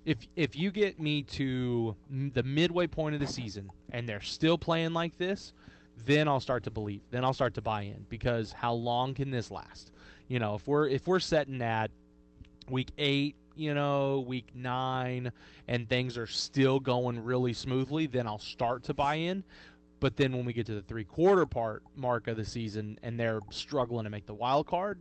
Speaker 2: If you get me to the midway point of the season and they're still playing like this, then I'll start to believe. Then I'll start to buy in, because how long can this last? If we're setting at week 8, week 9, and things are still going really smoothly, then I'll start to buy in. But then when we get to the 3/4 mark of the season and they're struggling to make the wild card,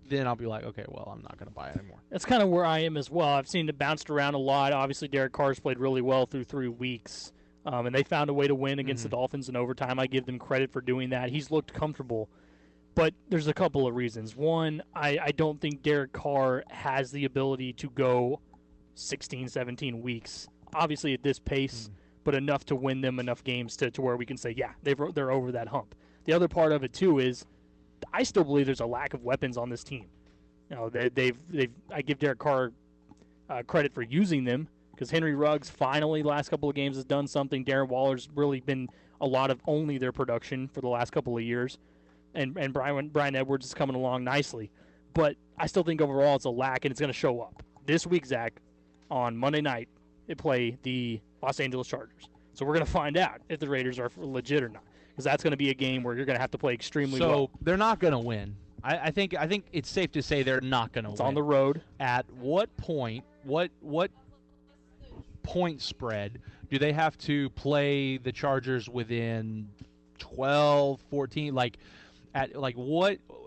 Speaker 2: then I'll be like, okay, well, I'm not going to buy it anymore.
Speaker 1: That's kind of where I am as well. I've seen it bounced around a lot. Obviously, Derek Carr's played really well through 3 weeks, and they found a way to win against the Dolphins in overtime. I give them credit for doing that. He's looked comfortable. But there's a couple of reasons. One, I don't think Derek Carr has the ability to go 16, 17 weeks, obviously at this pace, but enough to win them enough games to where we can say, yeah, they're over that hump. The other part of it, too, is I still believe there's a lack of weapons on this team. I give Derek Carr credit for using them, because Henry Ruggs finally, last couple of games, has done something. Darren Waller's really been a lot of only their production for the last couple of years. And Brian Edwards is coming along nicely. But I still think overall it's a lack, and it's going to show up. This week, Zach, on Monday night, they play the Los Angeles Chargers. So we're going to find out if the Raiders are legit or not, because that's going to be a game where you're going to have to play extremely well.
Speaker 2: So they're not going to win. I think it's safe to say they're not going to win.
Speaker 1: It's on the road.
Speaker 2: At what point, what point spread do they have to play the Chargers within 12, 14?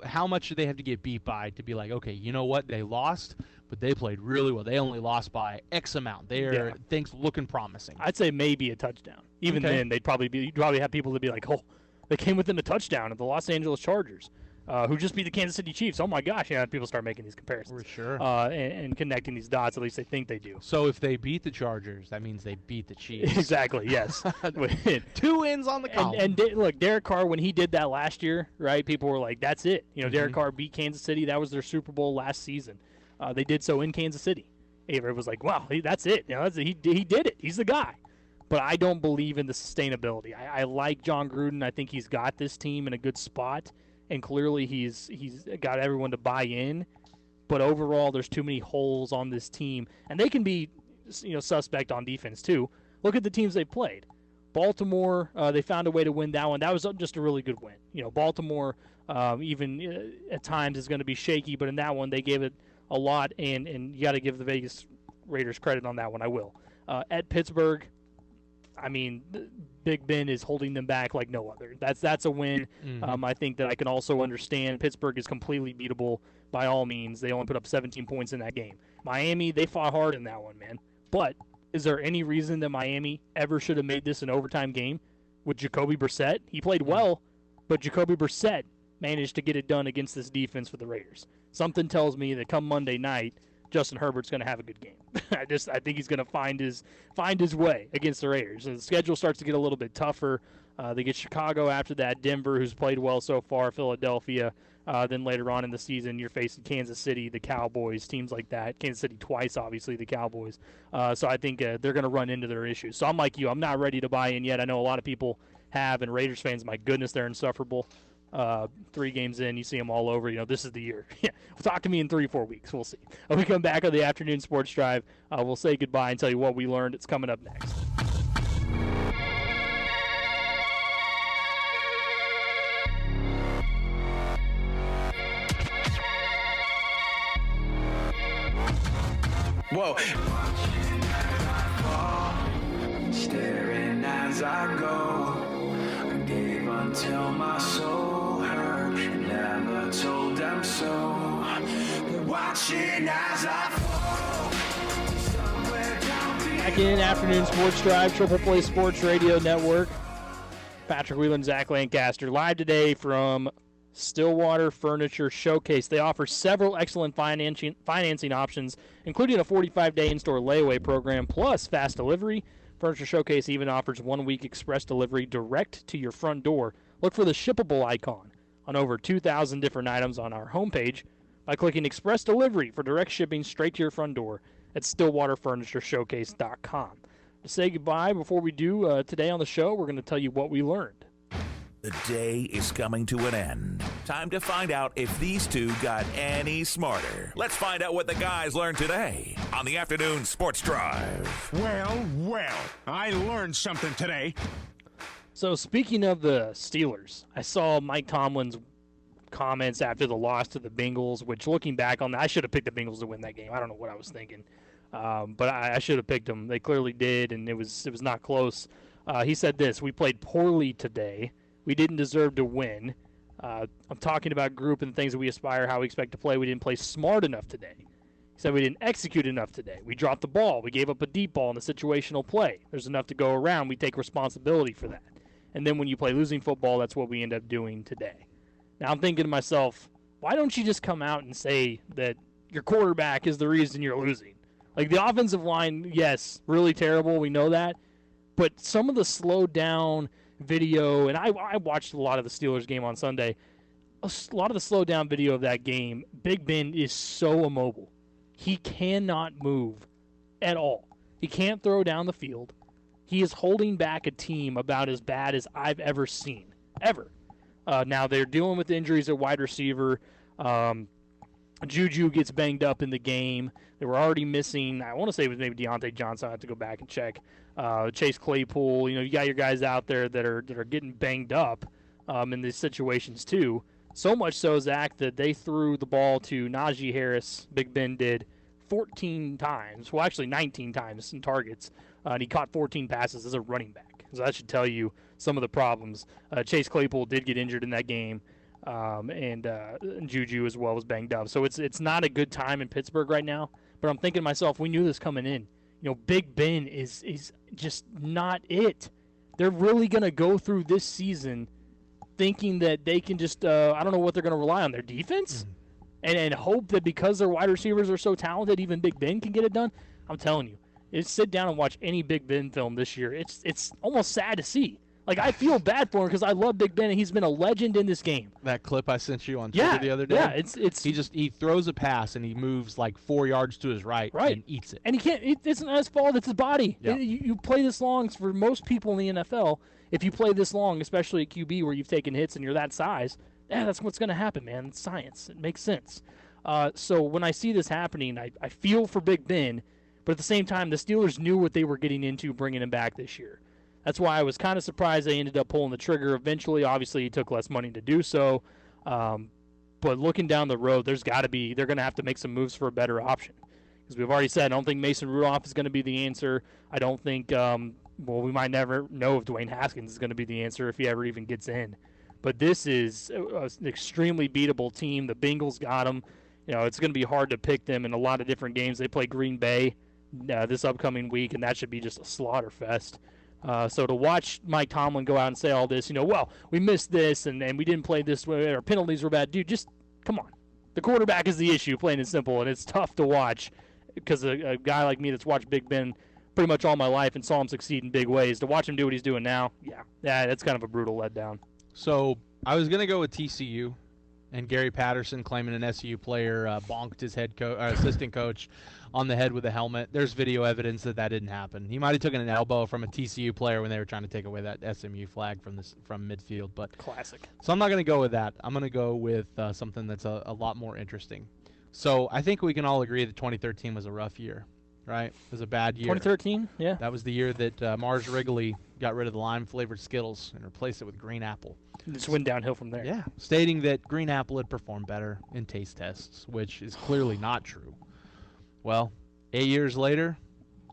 Speaker 2: How much do they have to get beat by to be like, okay, you know what, they lost, but they played really well. They only lost by X amount. Things looking promising.
Speaker 1: I'd say maybe a touchdown. Even then, you'd probably have people that be like, oh, they came within a touchdown at the Los Angeles Chargers, who just beat the Kansas City Chiefs. Oh my gosh, people start making these comparisons.
Speaker 2: For sure.
Speaker 1: And connecting these dots. At least they think they do.
Speaker 2: So if they beat the Chargers, that means they beat the Chiefs.
Speaker 1: Exactly. Yes.
Speaker 2: 2 wins on the column.
Speaker 1: And look, Derek Carr, when he did that last year, right? People were like, "That's it." Derek Carr beat Kansas City. That was their Super Bowl last season. They did so in Kansas City. Everybody was like, "Wow, that's it." He did it. He's the guy. But I don't believe in the sustainability. I like John Gruden. I think he's got this team in a good spot, and clearly he's got everyone to buy in. But overall, there's too many holes on this team, and they can be, suspect on defense too. Look at the teams they played. Baltimore, they found a way to win that one. That was just a really good win. Baltimore, even at times, is going to be shaky, but in that one they gave it a lot, and you got to give the Vegas Raiders credit on that one. I will. At Pittsburgh, I mean, Big Ben is holding them back like no other. That's a win. I think that I can also understand Pittsburgh is completely beatable by all means. They only put up 17 points in that game. Miami, they fought hard in that one, man. But is there any reason that Miami ever should have made this an overtime game with Jacoby Brissett? He played well, but Jacoby Brissett managed to get it done against this defense for the Raiders. Something tells me that come Monday night, Justin Herbert's going to have a good game. I think he's going to find his way against the Raiders. So the schedule starts to get a little bit tougher. They get Chicago after that, Denver, who's played well so far, Philadelphia. Then later on in the season, you're facing Kansas City, the Cowboys, teams like that. Kansas City twice, obviously, the Cowboys. So I think they're going to run into their issues. So I'm like you. I'm not ready to buy in yet. I know a lot of people have, and Raiders fans, my goodness, they're insufferable. 3 games in, you see them all over. This is the year. Talk to me in 3-4 weeks. We'll see. When we come back on the afternoon sports drive, we'll say goodbye and tell you what we learned. It's coming up next.
Speaker 12: Whoa. Staring as I go, I gave until my soul hurt, never told them so. They're watching as I fall.
Speaker 1: Back in afternoon sports drive, Triple Play Sports Radio Network. Patrick Whelan, Zach Lancaster, live today from Stillwater Furniture Showcase. They offer several excellent financing options, including a 45-day in-store layaway program, plus fast delivery. Furniture Showcase even offers 1-week express delivery direct to your front door. Look for the shippable icon on over 2,000 different items on our homepage by clicking Express Delivery for direct shipping straight to your front door at StillwaterFurnitureShowcase.com. To say goodbye before we do today on the show, we're going to tell you what we learned.
Speaker 15: The day is coming to an end. Time to find out if these two got any smarter. Let's find out what the guys learned today on the afternoon sports drive.
Speaker 16: Well, I learned something today.
Speaker 1: So speaking of the Steelers, I saw Mike Tomlin's comments after the loss to the Bengals, which looking back on that, I should have picked the Bengals to win that game. I don't know what I was thinking. But I should have picked them. They clearly did, and it was not close. He said this: "We played poorly today. We didn't deserve to win. I'm talking about group and things that we aspire, how we expect to play. We didn't play smart enough today." He said we didn't execute enough today. We dropped the ball. We gave up a deep ball in the situational play. There's enough to go around. We take responsibility for that. And then when you play losing football, that's what we end up doing today. Now I'm thinking to myself, why don't you just come out and say that your quarterback is the reason you're losing? Like, the offensive line, yes, really terrible. We know that. But some of the slowed down video, and I watched a lot of the Steelers game on Sunday. A lot of the slowed down video of that game, Big Ben is so immobile. He cannot move at all. He can't throw down the field. He is holding back a team about as bad as I've ever seen, ever. Now they're dealing with injuries at wide receiver. Juju gets banged up in the game. They were already missing, I want to say it was maybe Deontay Johnson. I have to go back and check. Chase Claypool. You got your guys out there that are getting banged up in these situations too. So much so, Zach, that they threw the ball to Najee Harris, Big Ben did, 14 times. Well, actually 19 times in targets. And he caught 14 passes as a running back. So that should tell you some of the problems. Chase Claypool did get injured in that game. And Juju as well was banged up. So it's not a good time in Pittsburgh right now. But I'm thinking to myself, we knew this coming in. Big Ben is just not it. They're really going to go through this season thinking that they can just, I don't know what they're going to rely on, their defense? And hope that because their wide receivers are so talented, even Big Ben can get it done? I'm telling you, sit down and watch any Big Ben film this year. It's almost sad to see. Like, I feel bad for him because I love Big Ben, and he's been a legend in this game.
Speaker 2: That clip I sent you on Twitter the other day?
Speaker 1: Yeah, it's
Speaker 2: he throws a pass, and he moves like 4 yards to his right and eats it.
Speaker 1: And he can't. It's not his fault. It's his body.
Speaker 2: Yeah.
Speaker 1: You play this long. For most people in the NFL, if you play this long, especially at QB where you've taken hits and you're that size, that's what's going to happen, man. It's science. It makes sense. So when I see this happening, I feel for Big Ben, but at the same time, the Steelers knew what they were getting into bringing him back this year. That's why I was kind of surprised they ended up pulling the trigger eventually. Obviously, he took less money to do so. But looking down the road, they're going to have to make some moves for a better option. Because we've already said, I don't think Mason Rudolph is going to be the answer. I don't think, we might never know if Dwayne Haskins is going to be the answer if he ever even gets in. But this is an extremely beatable team. The Bengals got them. It's going to be hard to pick them in a lot of different games. They play Green Bay this upcoming week, and that should be just a slaughter fest. So to watch Mike Tomlin go out and say all this, we missed this and we didn't play this way, our penalties were bad. Dude, just come on. The quarterback is the issue, plain and simple, and it's tough to watch because a guy like me that's watched Big Ben pretty much all my life and saw him succeed in big ways, to watch him do what he's doing now, that's kind of a brutal letdown.
Speaker 2: So I was going to go with TCU and Gary Patterson claiming an SU player bonked his assistant coach on the head with a helmet. There's video evidence that didn't happen. He might have taken an elbow from a TCU player when they were trying to take away that SMU flag from midfield. But
Speaker 1: classic.
Speaker 2: So I'm not going to go with that. I'm going to go with something that's a lot more interesting. So I think we can all agree that 2013 was a rough year, right? It was a bad year.
Speaker 1: 2013, yeah.
Speaker 2: That was the year that Mars Wrigley got rid of the lime-flavored Skittles and replaced it with green apple.
Speaker 1: Just went downhill from there.
Speaker 2: Yeah, stating that green apple had performed better in taste tests, which is clearly not true. Well, 8 years later,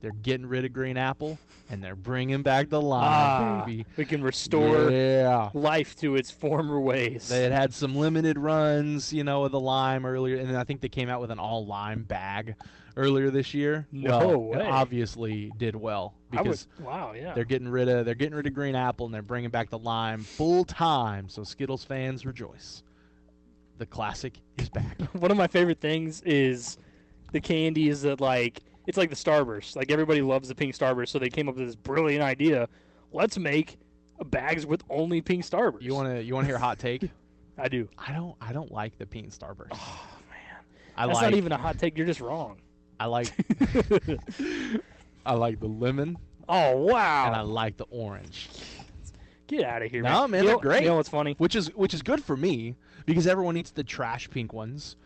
Speaker 2: they're getting rid of green apple, and they're bringing back the lime, baby.
Speaker 1: We can restore life to its former ways.
Speaker 2: They had some limited runs, of the lime earlier, and I think they came out with an all-lime bag earlier this year.
Speaker 1: No way.
Speaker 2: It obviously did well because they're getting rid of green apple, and they're bringing back the lime full time. So Skittles fans rejoice. The classic is back.
Speaker 1: One of my favorite things is the candies that it's like the Starburst. Like, everybody loves the pink Starburst, so they came up with this brilliant idea. Let's make bags with only pink Starburst.
Speaker 2: You want to hear a hot take?
Speaker 1: I do.
Speaker 2: I don't like the peanut Starburst.
Speaker 1: Oh man, that's not even a hot take. You're just wrong.
Speaker 2: I like I like the lemon.
Speaker 1: Oh wow!
Speaker 2: And I like the orange.
Speaker 1: Get out of here,
Speaker 2: no, man. They're great.
Speaker 1: You know what's funny?
Speaker 2: Which is good for me because everyone eats the trash pink ones.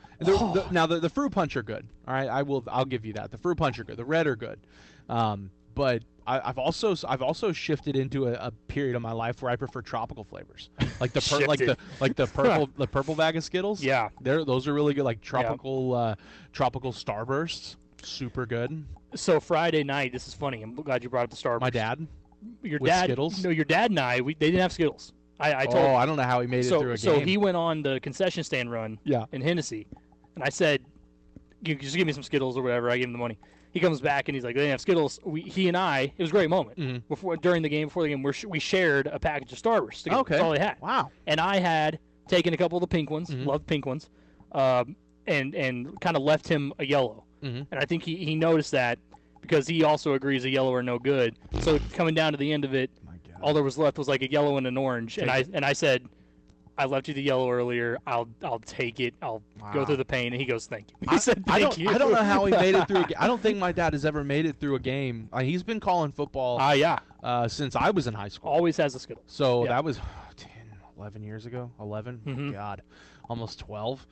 Speaker 2: Now the fruit punch are good. All right, I'll give you that. The fruit punch are good. The red are good. But I've also shifted into a period of my life where I prefer tropical flavors, like the purple bag of Skittles.
Speaker 1: Yeah,
Speaker 2: those are really good. Like tropical Starbursts, super good.
Speaker 1: So Friday night, this is funny. I'm glad you brought up the Starburst.
Speaker 2: My dad.
Speaker 1: Your
Speaker 2: with
Speaker 1: dad.
Speaker 2: Skittles?
Speaker 1: No, your dad and I. They didn't have Skittles. I told.
Speaker 2: I don't know how he made it through a game.
Speaker 1: So he went on the concession stand run.
Speaker 2: In
Speaker 1: Hennessy, and I said, "Just give me some Skittles or whatever." I gave him the money. He comes back and he's like, "They didn't have Skittles." He and I. It was a great moment.
Speaker 2: Mm-hmm.
Speaker 1: Before the game, we shared a package of Starburst together.
Speaker 2: Okay.
Speaker 1: That's all they had.
Speaker 2: Wow.
Speaker 1: And I had taken a couple of the pink ones.
Speaker 2: Mm-hmm.
Speaker 1: Loved pink ones. And kind of left him a yellow.
Speaker 2: Mm-hmm.
Speaker 1: And I think he noticed that because he also agrees a yellow are no good. So coming down to the end of it, all there was left was like a yellow and an orange. And I said, I left you the yellow earlier. I'll take it. I'll go through the pain. And he goes, thank you. He said, thank you.
Speaker 2: I don't know how he made it through. I don't think my dad has ever made it through a game. He's been calling football. Since I was in high school.
Speaker 1: Always has a Skittle.
Speaker 2: So that was 10, 11 years ago. 11.
Speaker 1: Mm-hmm.
Speaker 2: God, almost 12.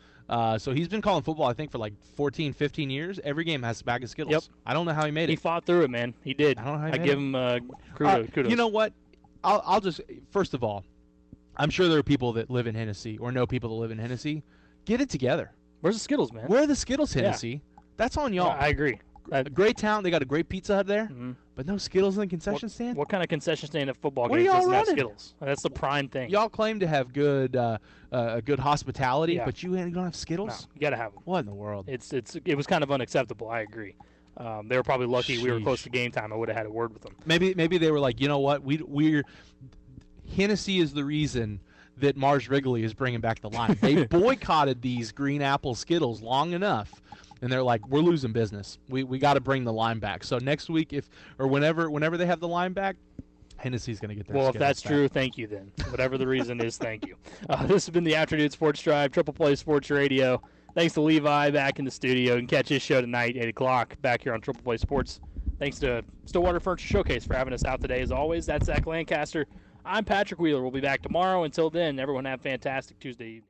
Speaker 2: So he's been calling football, I think, for like 14, 15 years. Every game has a bag of Skittles.
Speaker 1: Yep.
Speaker 2: I don't know how he made it.
Speaker 1: He fought through it, man. He did.
Speaker 2: I don't know how he
Speaker 1: I
Speaker 2: made
Speaker 1: give
Speaker 2: it.
Speaker 1: him kudos.
Speaker 2: You know what? I'll just, first of all, I'm sure there are people that live in Hennessy or know people that live in Hennessy. Get it together.
Speaker 1: Where's the Skittles, man?
Speaker 2: Where are the Skittles, Hennessy? That's on y'all.
Speaker 1: I agree.
Speaker 2: A great town. They got a great Pizza Hut there,
Speaker 1: Mm-hmm.
Speaker 2: but no Skittles in the concession stand?
Speaker 1: What kind of concession stand at football
Speaker 2: What are
Speaker 1: games
Speaker 2: y'all
Speaker 1: doesn't have
Speaker 2: running?
Speaker 1: Skittles? That's the prime thing.
Speaker 2: Y'all claim to have good hospitality, but you don't have Skittles?
Speaker 1: No, you got to have them.
Speaker 2: What in the world?
Speaker 1: It was kind of unacceptable. I agree. They were probably lucky we were close to game time. I would have had a word with them.
Speaker 2: Maybe they were like, you know what? We're Hennessy is the reason that Mars Wrigley is bringing back the line. They boycotted these green apple Skittles long enough, and they're like, we're losing business. We got to bring the line back. So next week, whenever they have the line back, Hennessy's going to get their
Speaker 1: Well, if
Speaker 2: Skittles
Speaker 1: that's
Speaker 2: back.
Speaker 1: true, thank you then. Whatever the reason is, thank you. This has been the Afternoon Sports Drive, Triple Play Sports Radio. Thanks to Levi back in the studio. You can catch his show tonight, 8 o'clock, back here on Triple Play Sports. Thanks to Stillwater Furniture Showcase for having us out today. As always, that's Zach Lancaster. I'm Patrick Wheeler. We'll be back tomorrow. Until then, everyone have a fantastic Tuesday evening.